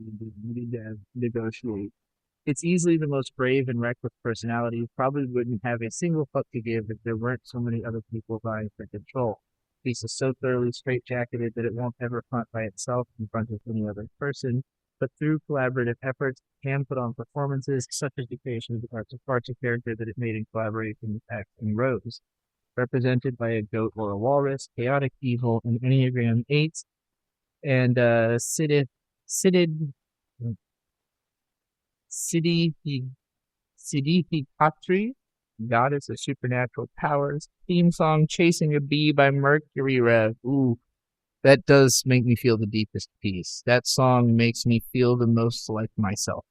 You need to negotiate. It's easily the most brave and reckless personality. You probably wouldn't have a single fuck to give if there weren't so many other people vying for control. Peace is so thoroughly straitjacketed that it won't ever front by itself in front of any other person, but through collaborative efforts, it can put on performances such as the creation of the parts of character that it made in collaboration with X and Rose, represented by a goat or a walrus, chaotic evil, and Enneagram 8, and Sidid, Siddhi Siddhi goddess of supernatural powers. Theme song Chasing a Bee by Mercury Rev. Ooh, that does make me feel the deepest peace. That song makes me feel the most like myself.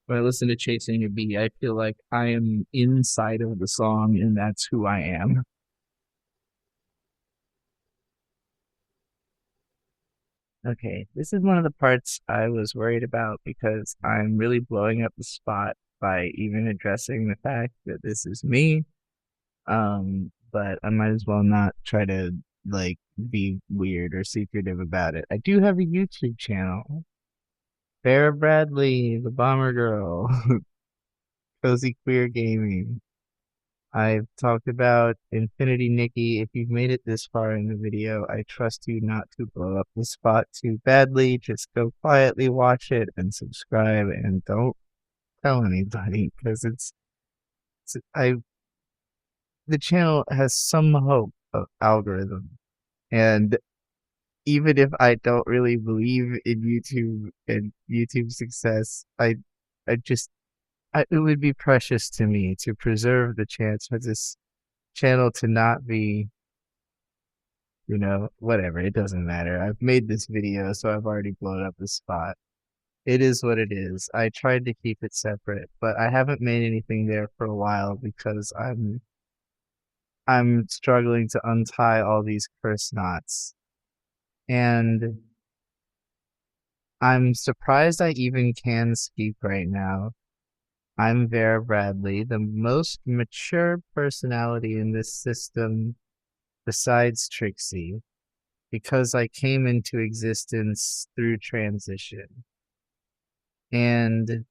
When I listen to Chasing a Bee, I feel like I am inside of the song and that's who I am. Okay, this is one of the parts I was worried about because I'm really blowing up the spot by even addressing the fact that this is me. But I might as well not try to like be weird or secretive about it. I do have a YouTube channel. Farrah Bradley, the Bomber Girl, Cozy Queer Gaming. I've talked about Infinity Nikki. If you've made it this far in the video, I trust you not to blow up the spot too badly. Just go quietly watch it and subscribe and don't tell anybody because it's I the channel has some hope of algorithm. And even if I don't really believe in YouTube and YouTube success, I just it would be precious to me to preserve the chance for this channel to not be, whatever. It doesn't matter. I've made this video, so I've already blown up the spot. It is what it is. I tried to keep it separate, but I haven't made anything there for a while because I'm struggling to untie all these curse knots. And I'm surprised I even can speak right now. I'm Vera Bradley, the most mature personality in this system besides Trixie, because I came into existence through transition and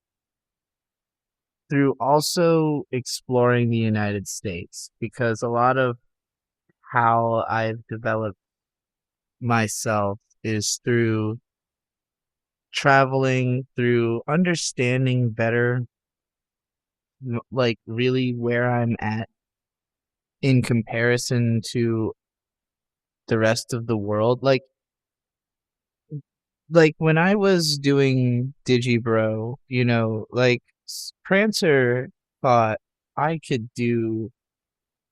through also exploring the United States, because a lot of how I've developed myself is through traveling, through understanding better, like really where I'm at in comparison to the rest of the world. Like when I was doing Digibro, Prancer thought I could do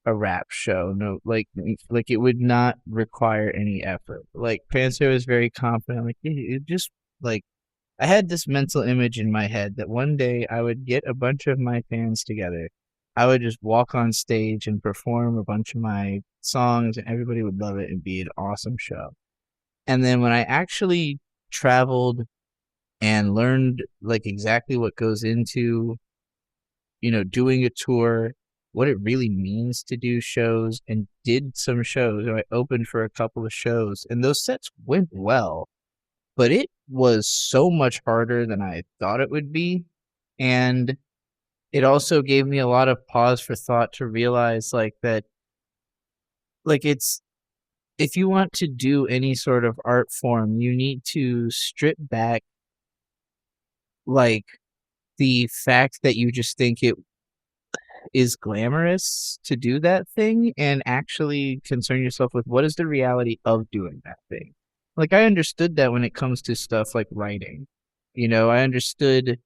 a rap show. No, like it would not require any effort. Like Prancer was very confident. Like it just like I had this mental image in my head that one day I would get a bunch of my fans together. I would just walk on stage and perform a bunch of my songs, and everybody would love it and be an awesome show. And then when I actually traveled and learned like exactly what goes into, doing a tour, what it really means to do shows, and did some shows. I opened for a couple of shows, and those sets went well, but it was so much harder than I thought it would be. And it also gave me a lot of pause for thought to realize like that, like it's, if you want to do any sort of art form, you need to strip back like the fact that you just think it is glamorous to do that thing and actually concern yourself with what is the reality of doing that thing. Like I understood that when it comes to stuff like writing. I understood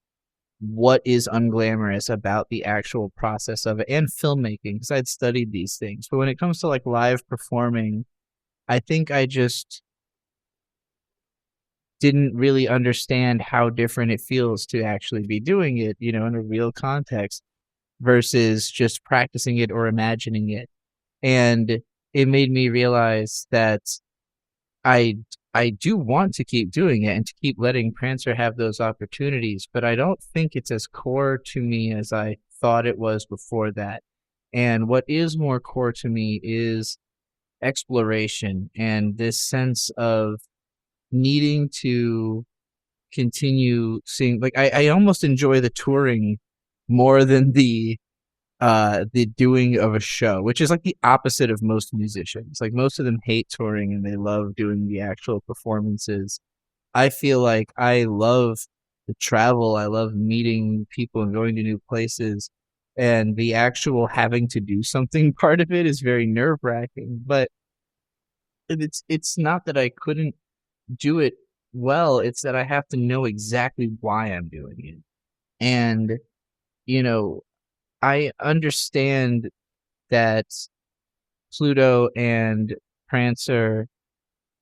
what is unglamorous about the actual process of it and filmmaking because I'd studied these things. But when it comes to like live performing, I think I just didn't really understand how different it feels to actually be doing it, in a real context versus just practicing it or imagining it. And it made me realize that I I do want to keep doing it and to keep letting Prancer have those opportunities, but I don't think it's as core to me as I thought it was before that. And what is more core to me is exploration and this sense of needing to continue seeing, like I almost enjoy the touring more than the doing of a show, which is like the opposite of most musicians. Like most of them hate touring and they love doing the actual performances. I feel like I love the travel. I love meeting people and going to new places. And the actual having to do something part of it is very nerve wracking. But it's not that I couldn't do it well. It's that I have to know exactly why I'm doing it. And, you know, I understand that Pluto and Prancer,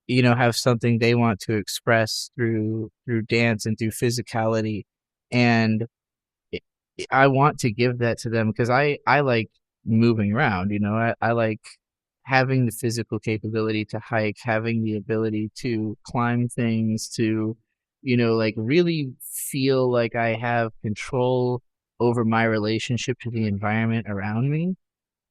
have something they want to express through dance and through physicality, and it, I want to give that to them because I like moving around. I like having the physical capability to hike, having the ability to climb things, to like really feel like I have control over my relationship to the environment around me.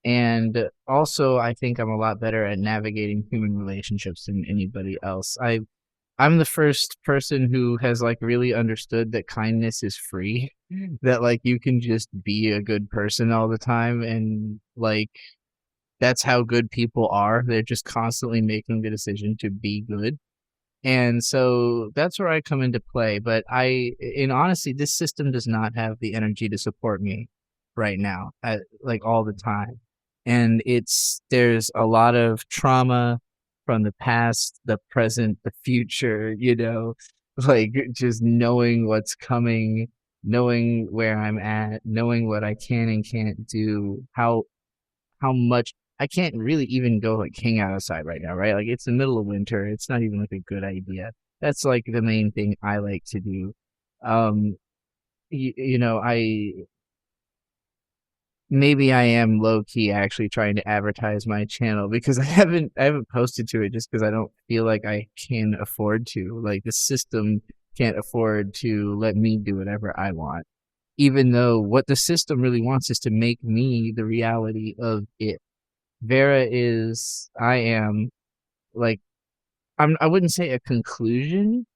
And also, I think I'm a lot better at navigating human relationships than anybody else. I'm the first person who has like really understood that kindness is free, that like you can just be a good person all the time, and like that's how good people are. They're just constantly making the decision to be good. And so that's where I come into play. But in honesty, this system does not have the energy to support me right now, like all the time. And there's a lot of trauma from the past, the present, the future, like just knowing what's coming, knowing where I'm at, knowing what I can and can't do, how much I can't really even go like hang out outside right now, right? Like it's the middle of winter. It's not even like a good idea. That's like the main thing I like to do. Um, I maybe I am low key actually trying to advertise my channel because I haven't posted to it just because I don't feel like I can afford to. Like the system can't afford to let me do whatever I want. even though what the system really wants is to make me the reality of it. Vera is, I am, like, I wouldn't say a conclusion,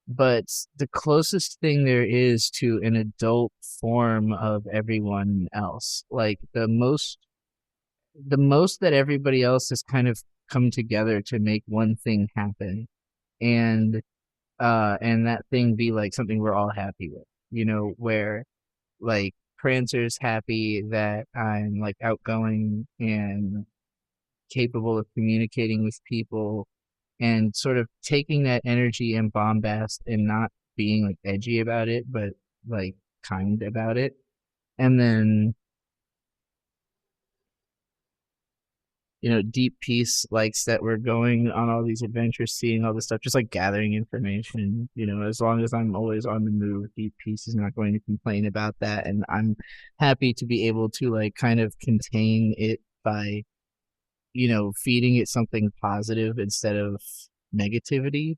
but the closest thing there is to an adult form of everyone else. Like the most that everybody else has kind of come together to make one thing happen, and and that thing be like something we're all happy with. Where like Prancer's happy that I'm like outgoing and capable of communicating with people and sort of taking that energy and bombast and not being like edgy about it, but like kind about it. And then, Deep Peace likes that we're going on all these adventures, seeing all this stuff, just like gathering information. As long as I'm always on the move, Deep Peace is not going to complain about that. And I'm happy to be able to like kind of contain it by, feeding it something positive instead of negativity.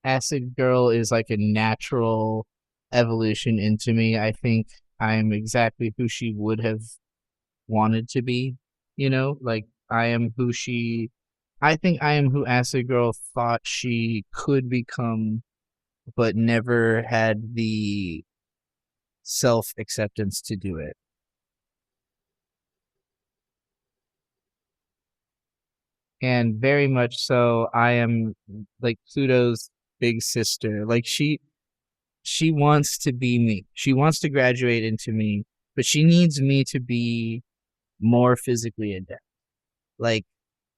Acid Girl is like a natural evolution into me. I think I'm exactly who she would have wanted to be. Like I think I am who Acid Girl thought she could become, but never had the self acceptance to do it. And very much so, I am like Pluto's big sister. Like she wants to be me. She wants to graduate into me, but she needs me to be more physically adept. Like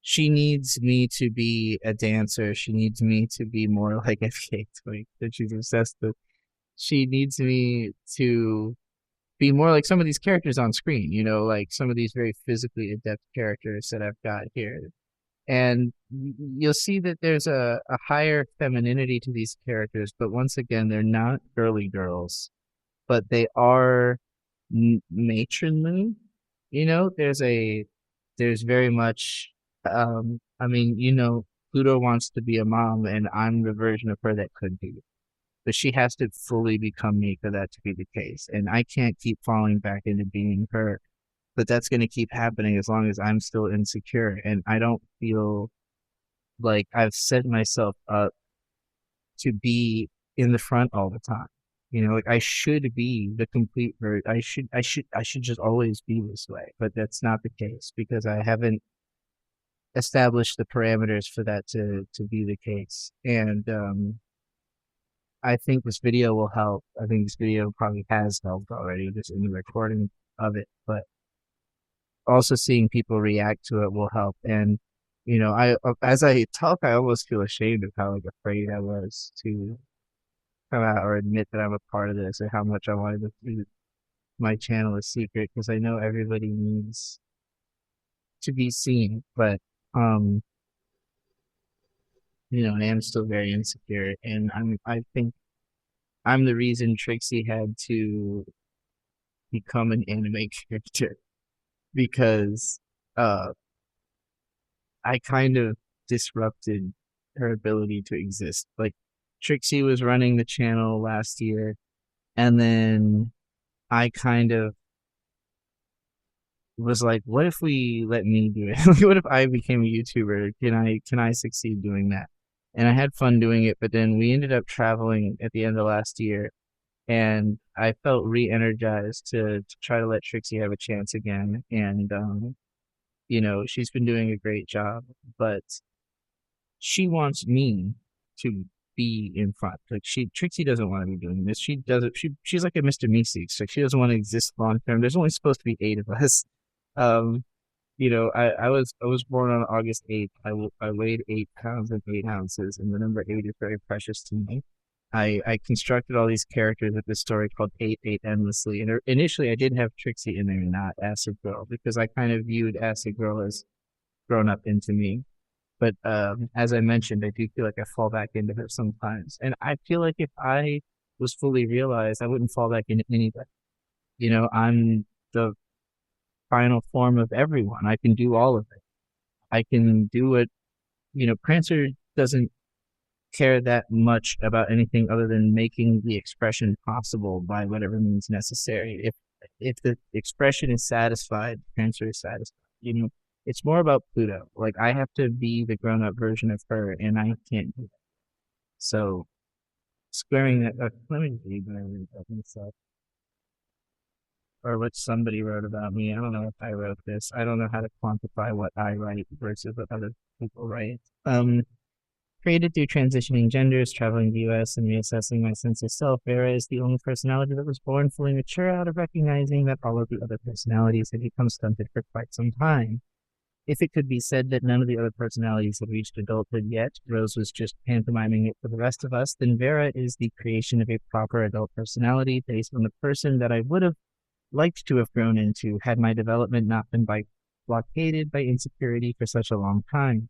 she needs me to be a dancer. She needs me to be more like FK Twink that she's obsessed with. She needs me to be more like some of these characters on screen, like some of these very physically adept characters that I've got here. And you'll see that there's a higher femininity to these characters, but once again, they're not girly girls, but they are matronly. There's very much, I mean, Pluto wants to be a mom, and I'm the version of her that could be. But she has to fully become me for that to be the case. And I can't keep falling back into being her, but that's going to keep happening as long as I'm still insecure. And I don't feel like I've set myself up to be in the front all the time. Like I should be the complete I should just always be this way, but that's not the case because I haven't established the parameters for that to be the case. And I think this video will help. I think this video probably has helped already just in the recording of it, but also seeing people react to it will help. And I as I talk, I almost feel ashamed of how like afraid I was to come out or admit that I'm a part of this, or how much I wanted to keep my channel a secret because I know everybody needs to be seen. But um, I am still very insecure, and I think I'm the reason Trixie had to become an anime character because uh I kind of disrupted her ability to exist. Like Trixie was running the channel last year, and then I kind of was like, what if we let me do it? Like, what if I became a YouTuber? Can I succeed doing that? And I had fun doing it, but then we ended up traveling at the end of last year, and I felt re-energized to try to let Trixie have a chance again. And she's been doing a great job, but she wants me to be in front. Like Trixie doesn't want to be doing this. She doesn't. She's like a Mr. Meeseeks. Like she doesn't want to exist long term. There's only supposed to be 8 of us. Um, I was born on August 8th. I weighed 8 pounds and 8 ounces, and the number 8 is very precious to me. I constructed all these characters with this story called Eight Endlessly, and initially I did have Trixie in there, not Acid Girl, because I kind of viewed Acid Girl as grown up into me. But as I mentioned, I do feel like I fall back into her sometimes. And I feel like if I was fully realized, I wouldn't fall back into anybody. I'm the final form of everyone. I can do all of it. I can do what, Prancer doesn't care that much about anything other than making the expression possible by whatever means necessary. If the expression is satisfied, the transfer is satisfied. You know, it's more about Pluto. Like I have to be the grown up version of her, and I can't do that. So squaring that. Let me read what I read about myself, or what somebody wrote about me. I don't know if I wrote this. I don't know how to quantify what I write versus what other people write. Created through transitioning genders, traveling the US, and reassessing my sense of self, Vera is the only personality that was born fully mature out of recognizing that all of the other personalities had become stunted for quite some time. If it could be said that none of the other personalities had reached adulthood yet, Rose was just pantomiming it for the rest of us, then Vera is the creation of a proper adult personality based on the person that I would have liked to have grown into had my development not been blockaded by insecurity for such a long time.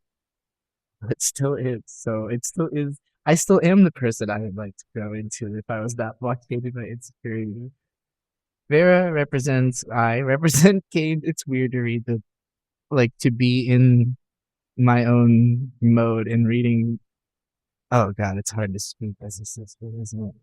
It still is. So it still is. I still am the person I would like to grow into if I was not blockaded by insecurity. Vera represents I represent Cade. It's weird to read the like to be in my own mode and reading. Oh god, it's hard to speak as a sister, isn't it?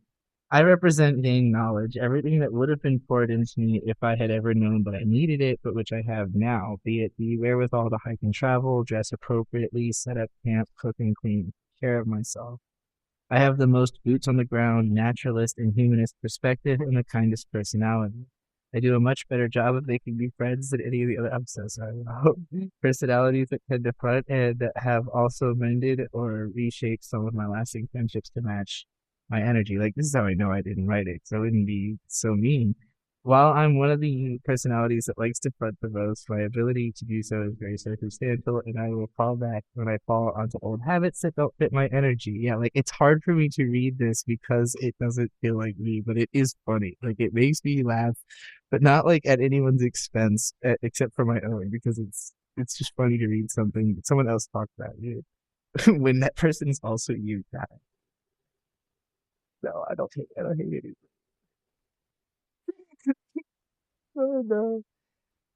I represent gained knowledge, everything that would have been poured into me if I had ever known that I needed it, but which I have now, be it the wherewithal to hike and travel, dress appropriately, set up camp, cook and clean, care of myself. I have the most boots on the ground, naturalist and humanist perspective and the kindest personality. I do a much better job of making new friends than any of the other. I'm so sorry. Personalities that tend to front and that have also mended or reshaped some of my lasting friendships to match my energy. Like this is how I know I didn't write it, so I wouldn't be so mean. While I'm one of the personalities that likes to front the most, my ability to do so is very circumstantial, and I will fall back when I fall onto old habits that don't fit my energy. Yeah, like it's hard for me to read this because it doesn't feel like me, but it is funny. Like it makes me laugh, but not like at anyone's expense, except for my own, because it's just funny to read something someone else talked about you when that person is also you. God, no, I don't hate it. Oh no.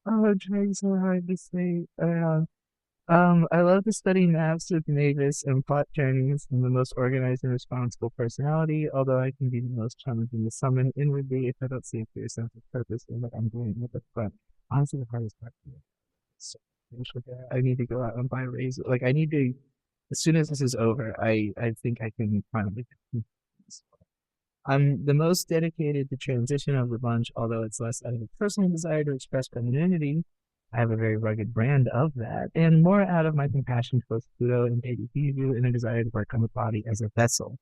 Oh, I'm trying so hard to say. I love to study maps with Mavis and plot journeys. I'm the most organized and responsible personality, although I can be the most challenging to summon inwardly if I don't see a clear sense of purpose in what I'm doing with the front. Honestly, the hardest part for me. So, I need to go out and buy a razor. Like, I need to, as soon as this is over, I think I can finally. I'm the most dedicated to transition of the bunch, although it's less out of a personal desire to express femininity. I have a very rugged brand of that, and more out of my compassion towards Pluto and baby Bijou and a desire to work on the body as a vessel.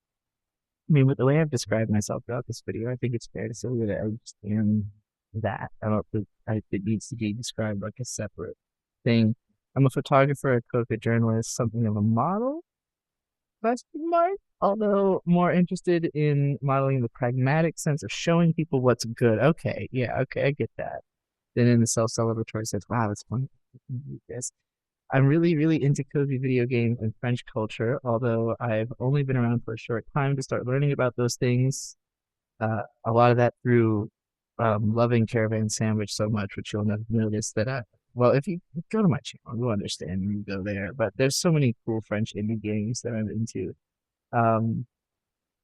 I mean, with the way I've described myself throughout this video, I think it's fair to say that I just am that. I don't think it needs to be described like a separate thing. I'm a photographer, a cook, a journalist, something of a model, question mark. Although more interested in modeling the pragmatic sense of showing people what's good. Okay, yeah, okay, I get that. Then in the self-celebratory sense, wow, that's fun. Yes. I'm really, really into cozy video games and French culture, although I've only been around for a short time to start learning about those things. A lot of that through loving Caravan Sandwich so much, which you'll notice that well, if you go to my channel, you'll understand when you go there. But there's so many cool French indie games that I'm into. Um,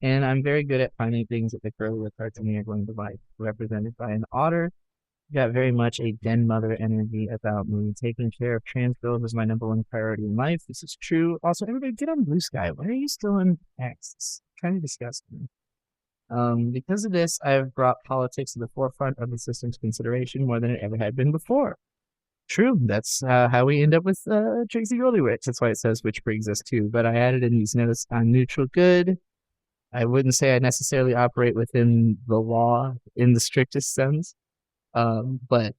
and I'm very good at finding things that the girly parts of me are going to like, represented by an otter. Got very much a den mother energy about me. Taking care of trans girls is my number one priority in life. This is true. Also, everybody get on Blue Sky. Why are you still in X? It's kind of disgusting. Because of this, I've brought politics to the forefront of the system's consideration more than it ever had been before. True. That's how we end up with Trixie Goldywitch. That's why it says which brings us to. But I added in these notes on neutral good. I wouldn't say I necessarily operate within the law in the strictest sense. But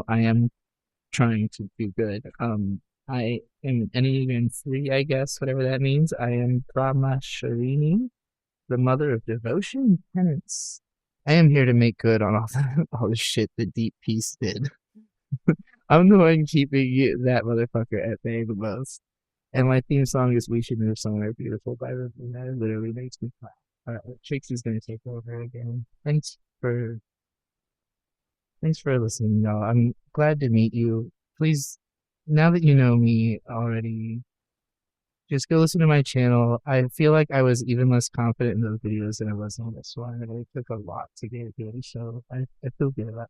I am trying to do good. I am Enneagram 3, I guess, whatever that means. I am Brahmasharini, the mother of devotion and penance. I am here to make good on all the shit that Deep Peace did. I'm the one keeping that motherfucker at bay the most. And my theme song is We Should Move Somewhere Beautiful by Ripley. That literally makes me cry. All right, Trixie's gonna take over again. Thanks for listening, y'all. I'm glad to meet you. Please, now that you know me already, Just go listen to my channel. I feel like I was even less confident in those videos than I was in this one. It really took a lot to get good, so I feel good about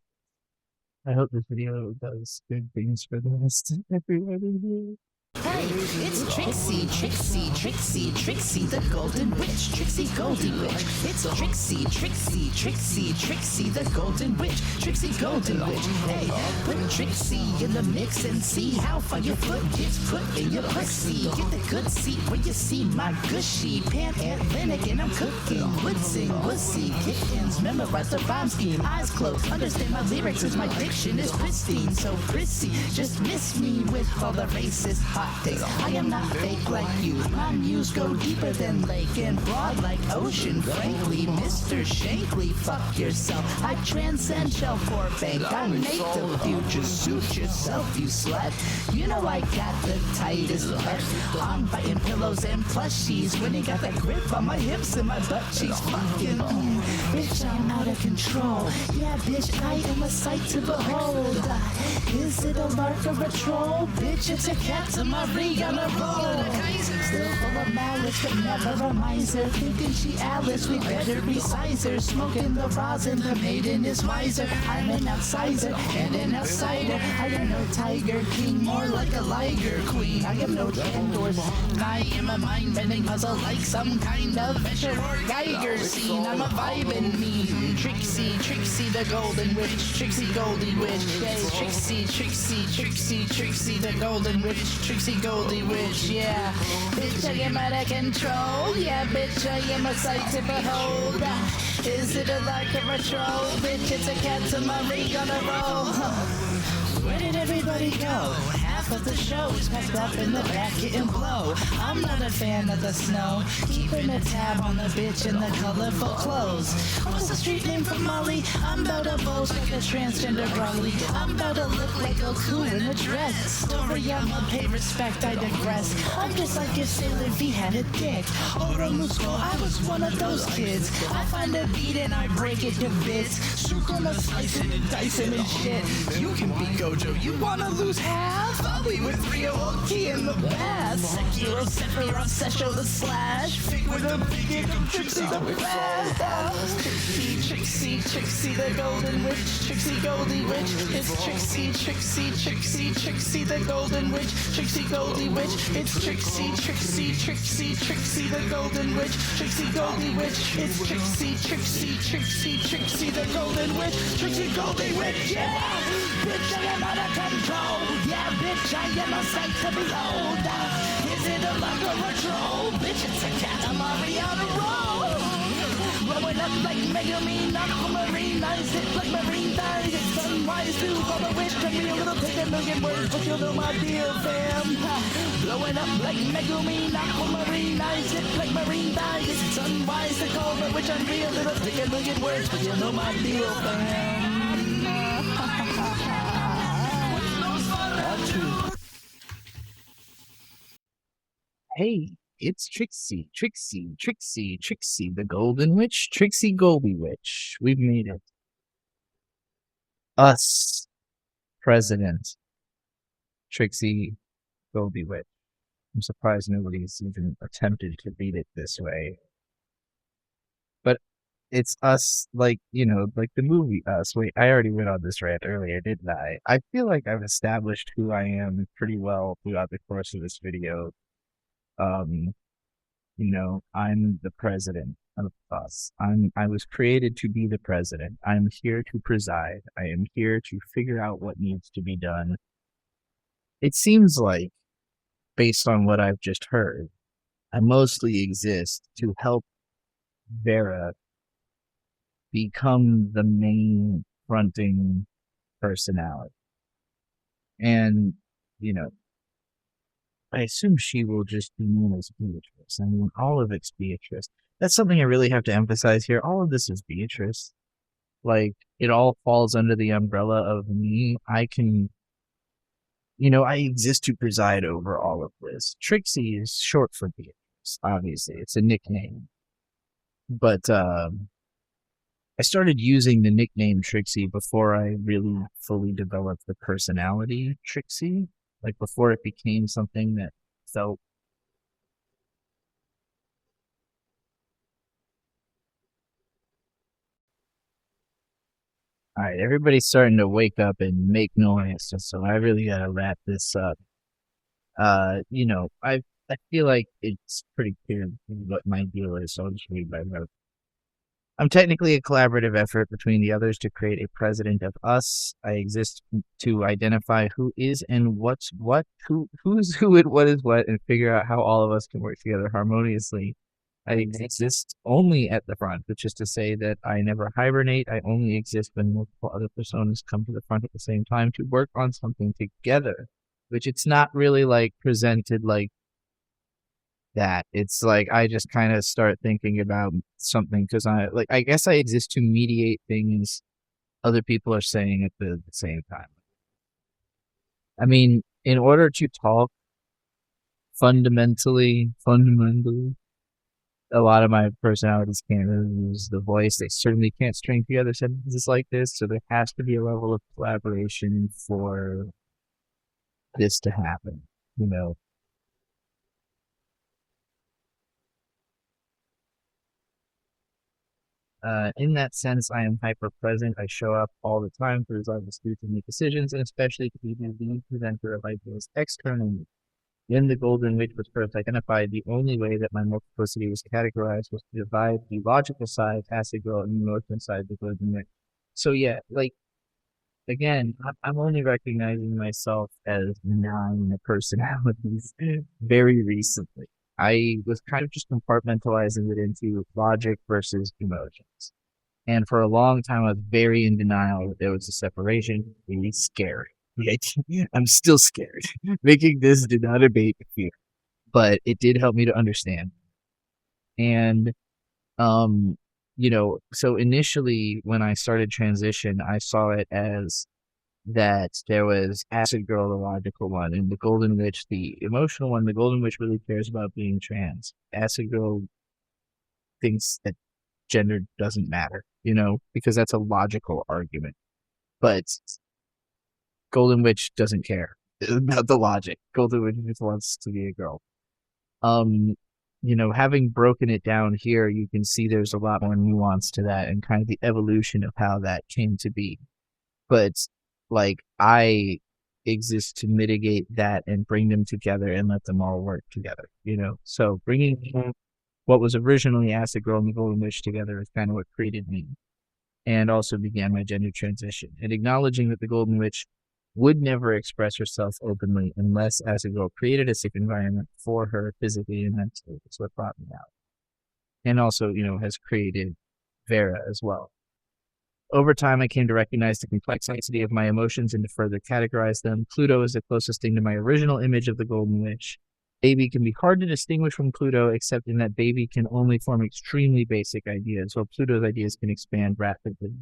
it. I hope this video does good things for the rest of everybody here. Hey, it's Trixie, Trixie, Trixie, Trixie, the Golden Witch, Trixie Goldie Witch. It's Trixie, Trixie, Trixie, Trixie, the Golden Witch, Trixie Golden Witch. Hey, put Trixie in the mix and see how far your foot gets put in your pussy. Get the good seat where you see my gushy pan-Atlantic, and I'm cooking woods and wussy kittens. Memorize the rhyme scheme, eyes closed, understand my lyrics as my diction is pristine. So prissy, just miss me with all the racist hot takes. I am not fake like you. My muse go deeper than lake and broad like ocean. Frankly, Mr. Shankly, fuck yourself. I transcend shelf or bank. I make the future suit yourself, you slut. You know I got the tightest pet. I'm biting pillows and plushies when you got that grip on my hips and my butt cheeks. Fucking bitch, I'm out of control. Yeah, bitch, I am a sight to behold. Is it a lark or a troll? Bitch, it's a cat to Marie on a roll. Still full of malice, but never a miser. Thinking she Alice, we better resize her. Smoking the rosin, the maiden is wiser. I'm an outsider and an outsider. I am no tiger king, more like a liger queen. I am no Chandor. I am a mind-bending puzzle like some kind of Fisher or Geiger scene. I'm a vibe and me. Trixie, Trixie the Golden Witch, Trixie Goldie Witch. Yeah, Trixie, Trixie, Trixie, Trixie the Golden Witch, Trixie Goldie Witch. Yeah, bitch, I am out of control. Yeah, bitch, I am a sight to behold. Is it a lark or a troll? Bitch, it's a cat to Marie on a roll. Where did everybody go? Half of the show is packed up in the back getting blow. I'm not a fan of the snow, keeping a tab on the bitch in the colorful clothes. What's the street name for Molly? I'm about to boast like a transgender Brawly. I'm about to look like Goku in a dress. Story I'ma pay respect, I digress. I'm just like if Sailor V had a dick. Oromusko, I was one of those kids. I find a beat and I break it to bits. Sukuna slicing and dicing and shit. You can be Gojo, you wanna lose half? I'll be with Rio Oki in the bath. Sekiro, Sephiroth, Sesho the Slash. Fig with a big of Trixie the Fast. Trixie, Trixie, Trixie the Golden Witch, Trixie Goldie Witch. It's Trixie, Trixie, Trixie, Trixie the Golden Witch, Trixie Goldie Witch. It's Trixie, Trixie, Trixie, Trixie the Golden Witch, Trixie Goldie Witch. It's Trixie, Trixie, Trixie, Trixie the Golden Witch, Trixie Goldie Witch. Yeah, bitch, I am out of control. Yeah, bitch, I am a sight to behold. Is it a lark or a troll? Bitch, it's a cat, I'm already on a roll. Blowing up like Megami, Aquamarine, I zip like marine thighs. It's sunrise too, call the witch, take me a little, take a million words, but you'll know my deal, fam. Blowing up like Megami, Aquamarine, I zip like marine thighs. It's sunrise to call the witch, unreal, little, take a million words, but you'll know my deal, fam. Hey, it's Trixie, Trixie, Trixie, Trixie, the Golden Witch, Trixie Goldie Witch. We've made it. Us, President, Trixie Goldie Witch. I'm surprised nobody's even attempted to read it this way. But it's us, like, you know, like the movie Us. Wait, I already went on this rant earlier, didn't I? I feel like I've established who I am pretty well throughout the course of this video. Um, you know, I'm the president of us. I was created to be the president. I'm here to preside. I am here to figure out what needs to be done. It seems like, based on what I've just heard, I mostly exist to help Vera become the main fronting personality. And, you know, I assume she will just be known as Beatrice. I mean, all of it's Beatrice. That's something I really have to emphasize here. All of this is Beatrice. Like, it all falls under the umbrella of me. I can, you know, I exist to preside over all of this. Trixie is short for Beatrice, obviously. It's a nickname. But I started using the nickname Trixie before I really fully developed the personality Trixie. Like, before it became something that felt All right, everybody's starting to wake up and make noise, so I really gotta wrap this up. I feel like it's pretty clear what my deal is, so I'll just read my note. I'm technically a collaborative effort between the others to create a president of us. I exist to identify who is and what's what, who's who and what is what, and figure out how all of us can work together harmoniously. I exist only at the front, which is to say that I never hibernate. I only exist when multiple other personas come to the front at the same time to work on something together, which it's not really like presented like that. It's like I just kind of start thinking about something because I guess I exist to mediate things other people are saying at the same time. I mean, in order to talk fundamentally, a lot of my personalities can't really use the voice. They certainly can't string together sentences like this. So there has to be a level of collaboration for this to happen. You know, in that sense, I am hyper present. I show up all the time to resolve disputes and make decisions, and especially to be the lead presenter of ideas externally. When the Golden Witch was first identified, the only way that my multiplicity was categorized was to divide the logical side, acid girl, and the emotional side, the Golden Witch. So yeah, like again, I'm only recognizing myself as nine personalities very recently. I was kind of just compartmentalizing it into logic versus emotions. And for a long time, I was very in denial that there was a separation. Really scary. Right? I'm still scared. Making this did not abate the fear, but it did help me to understand. And, um, so initially when I started transition, I saw it as that there was Acid Girl, the logical one, and the Golden Witch, the emotional one. The Golden Witch really cares about being trans. Acid Girl thinks that gender doesn't matter, because that's a logical argument. But Golden Witch doesn't care about the logic. Golden Witch just wants to be a girl. Um, having broken it down here, you can see there's a lot more nuance to that and kind of the evolution of how that came to be. But like I exist to mitigate that and bring them together and let them all work together. So bringing what was originally Acid Girl and the Golden Witch together is kind of what created me and also began my gender transition. And acknowledging that the Golden Witch would never express herself openly unless Acid Girl created a safe environment for her physically and mentally. That's what brought me out. And also, has created Vera as well. Over time, I came to recognize the complexity of my emotions and to further categorize them. Pluto is the closest thing to my original image of the Golden Witch. Baby can be hard to distinguish from Pluto, except in that Baby can only form extremely basic ideas, while Pluto's ideas can expand rapidly.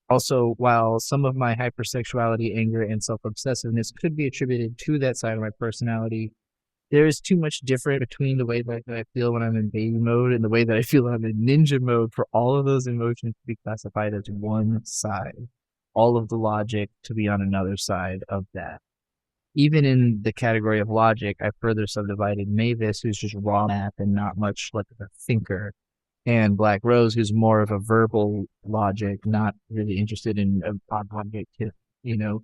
Also, while some of my hypersexuality, anger, and self-obsessiveness could be attributed to that side of my personality, there is too much different between the way that I feel when I'm in baby mode and the way that I feel when I'm in ninja mode for all of those emotions to be classified as one side, all of the logic to be on another side of that. Even in the category of logic, I further subdivided Mavis, who's just raw math and not much like a thinker, and Black Rose, who's more of a verbal logic, not really interested in a object, you know,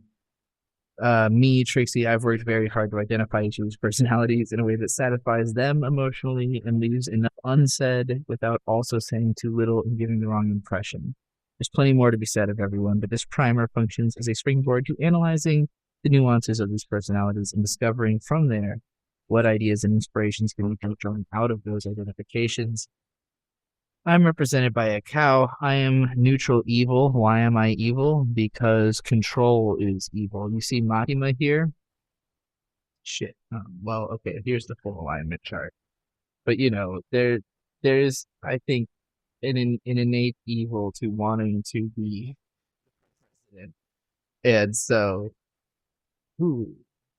me, Trixie, I've worked very hard to identify each other's personalities in a way that satisfies them emotionally and leaves enough unsaid without also saying too little and giving the wrong impression. There's plenty more to be said of everyone, but this primer functions as a springboard to analyzing the nuances of these personalities and discovering from there what ideas and inspirations can be drawn out of those identifications. I'm represented by a cow. I am neutral evil. Why am I evil? Because control is evil. You see Makima here? Shit. Well, okay, here's the full alignment chart. But there's I think an innate evil to wanting to be president. And so, ooh,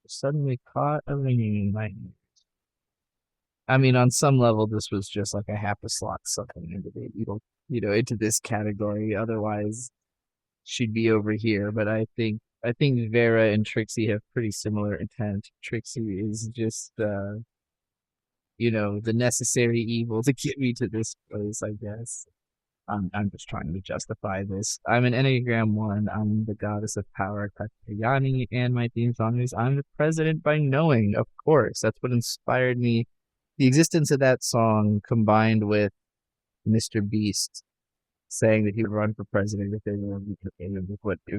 suddenly caught a ringing in my ear. I mean, on some level, this was just like I have to slot something into into this category. Otherwise, she'd be over here. But I think Vera and Trixie have pretty similar intent. Trixie is just the necessary evil to get me to this place, I guess. I'm just trying to justify this. I'm an Enneagram 1. I'm the goddess of power, Katyayani, and my theme song is I'm the president by knowing. Of course, that's what inspired me. The existence of that song combined with Mr. Beast saying that he would run for president if they were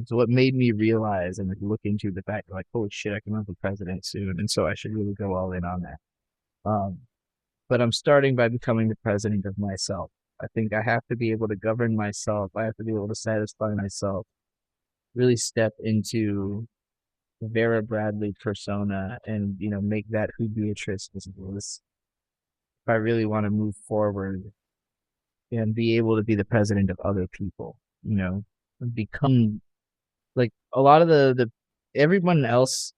what made me realize and like look into the fact like, holy shit, I can run for president soon, and so I should really go all in on that. Um, but I'm starting by becoming the president of myself. I think I have to be able to govern myself. I have to be able to satisfy myself, really step into the Vera Bradley persona and, make that who Beatrice was. If I really want to move forward and be able to be the president of other people, become like a lot of the everyone else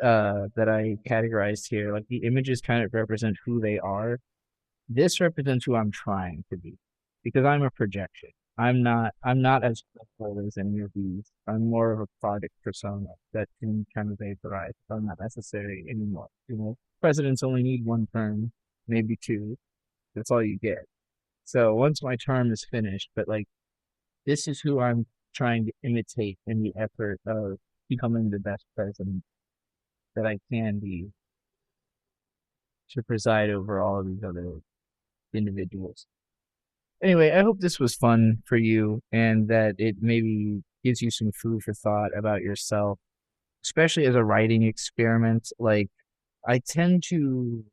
that I categorized here, like the images kind of represent who they are. This represents who I'm trying to be because I'm a projection. I'm not as credible as any of these. I'm more of a product persona that can kind of vaporize. I'm not necessary anymore. Presidents only need one term, maybe two. That's all you get. So once my term is finished, but like this is who I'm trying to imitate in the effort of becoming the best president that I can be to preside over all of these other individuals. Anyway, I hope this was fun for you and that it maybe gives you some food for thought about yourself, especially as a writing experiment. Like, I tend to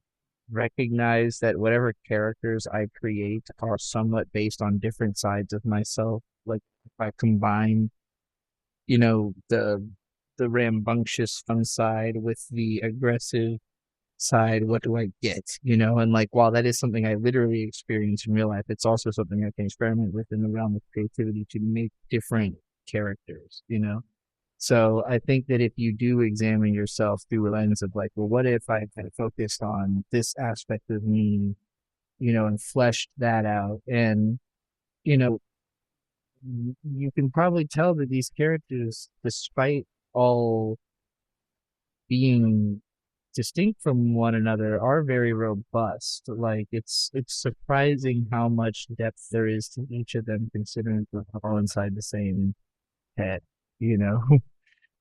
recognize that whatever characters I create are somewhat based on different sides of myself. Like, if I combine, the rambunctious fun side with the aggressive side, what do I get? And like while that is something I literally experience in real life, it's also something I can experiment with in the realm of creativity to make different characters. So I think that if you do examine yourself through a lens of like, well, what if I had focused on this aspect of me, and fleshed that out, and you know, you can probably tell that these characters, despite all being distinct from one another, are very robust. Like it's surprising how much depth there is to each of them, considering we're all inside the same head. You know,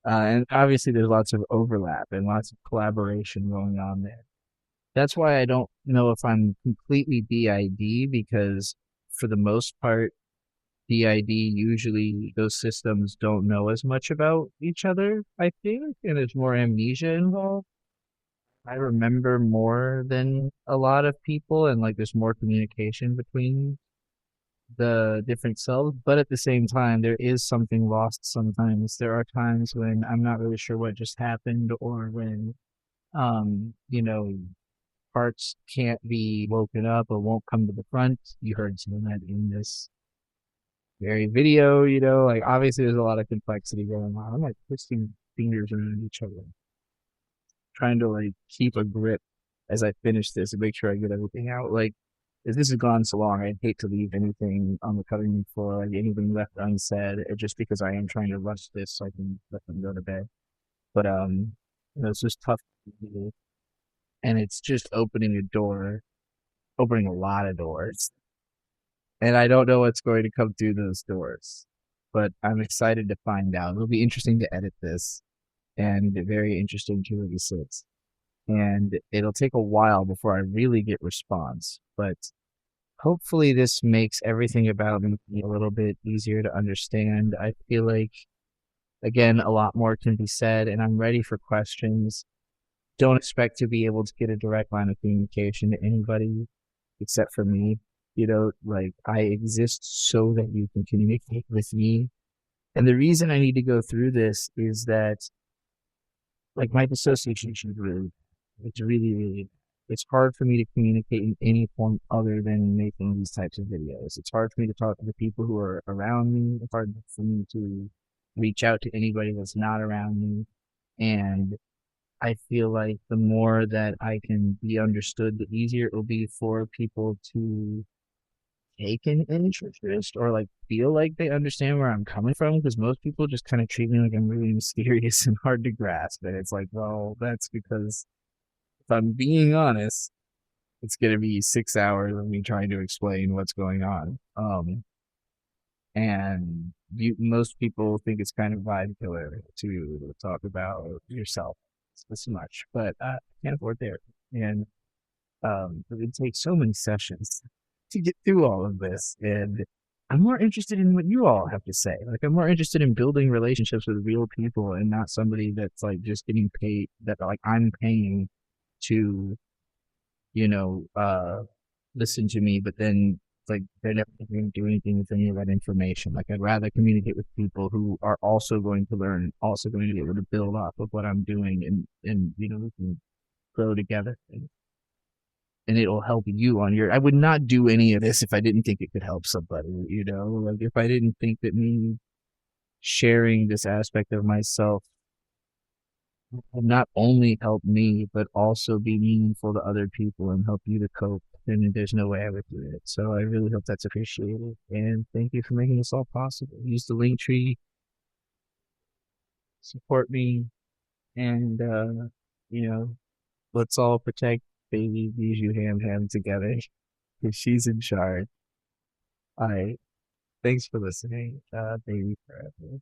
and obviously there's lots of overlap and lots of collaboration going on there. That's why I don't know if I'm completely DID because for the most part, DID usually those systems don't know as much about each other, I think, and there's more amnesia involved. I remember more than a lot of people, and like there's more communication between the different selves. But at the same time, there is something lost sometimes. There are times when I'm not really sure what just happened, or when, um, you know, parts can't be woken up or won't come to the front. You heard some of that in this very video, like obviously there's a lot of complexity going on. I'm like twisting fingers around each other trying to like keep a grip as I finish this and make sure I get everything out. Like, if this has gone so long, I'd hate to leave anything on the cutting room floor, like anything left unsaid, just because I am trying to rush this so I can let them go to bed. But it's just tough to do, and it's just opening a lot of doors, and I don't know what's going to come through those doors. But I'm excited to find out. It'll be interesting to edit this, and very interesting to release it and it'll take a while before I really get response. But hopefully, this makes everything about me a little bit easier to understand. I feel like, again, a lot more can be said, and I'm ready for questions. Don't expect to be able to get a direct line of communication to anybody except for me. Like I exist so that you can communicate with me. And the reason I need to go through this is that like my dissociation is really, it's really, really, it's hard for me to communicate in any form other than making these types of videos. It's hard for me to talk to the people who are around me. It's hard for me to reach out to anybody that's not around me. And I feel like the more that I can be understood, the easier it will be for people to take an interest or like feel like they understand where I'm coming from because most people just kind of treat me like I'm really mysterious and hard to grasp. And it's like, well, that's because if I'm being honest, it's going to be 6 hours of me trying to explain what's going on. And most people think it's kind of vibe killer to talk about yourself this much, but I can't afford therapy. And it would take so many sessions to get through all of this. And I'm more interested in what you all have to say. Like, I'm more interested in building relationships with real people and not somebody that's like just getting paid, that like I'm paying to, you know, listen to me, but then like they're never going to do anything with any of that information. Like, I'd rather communicate with people who are also going to learn, also going to be able to build off of what I'm doing, and you know, we can grow together. And it'll help you on your. I would not do any of this if I didn't think it could help somebody, you know, like if I didn't think that me sharing this aspect of myself would not only help me, but also be meaningful to other people and help you to cope, then there's no way I would do it. So I really hope that's appreciated. And thank you for making this all possible. Use the link tree, support me, and, you know, let's all protect baby Bijou Ham together because she's in charge. All right. Thanks for listening, baby forever.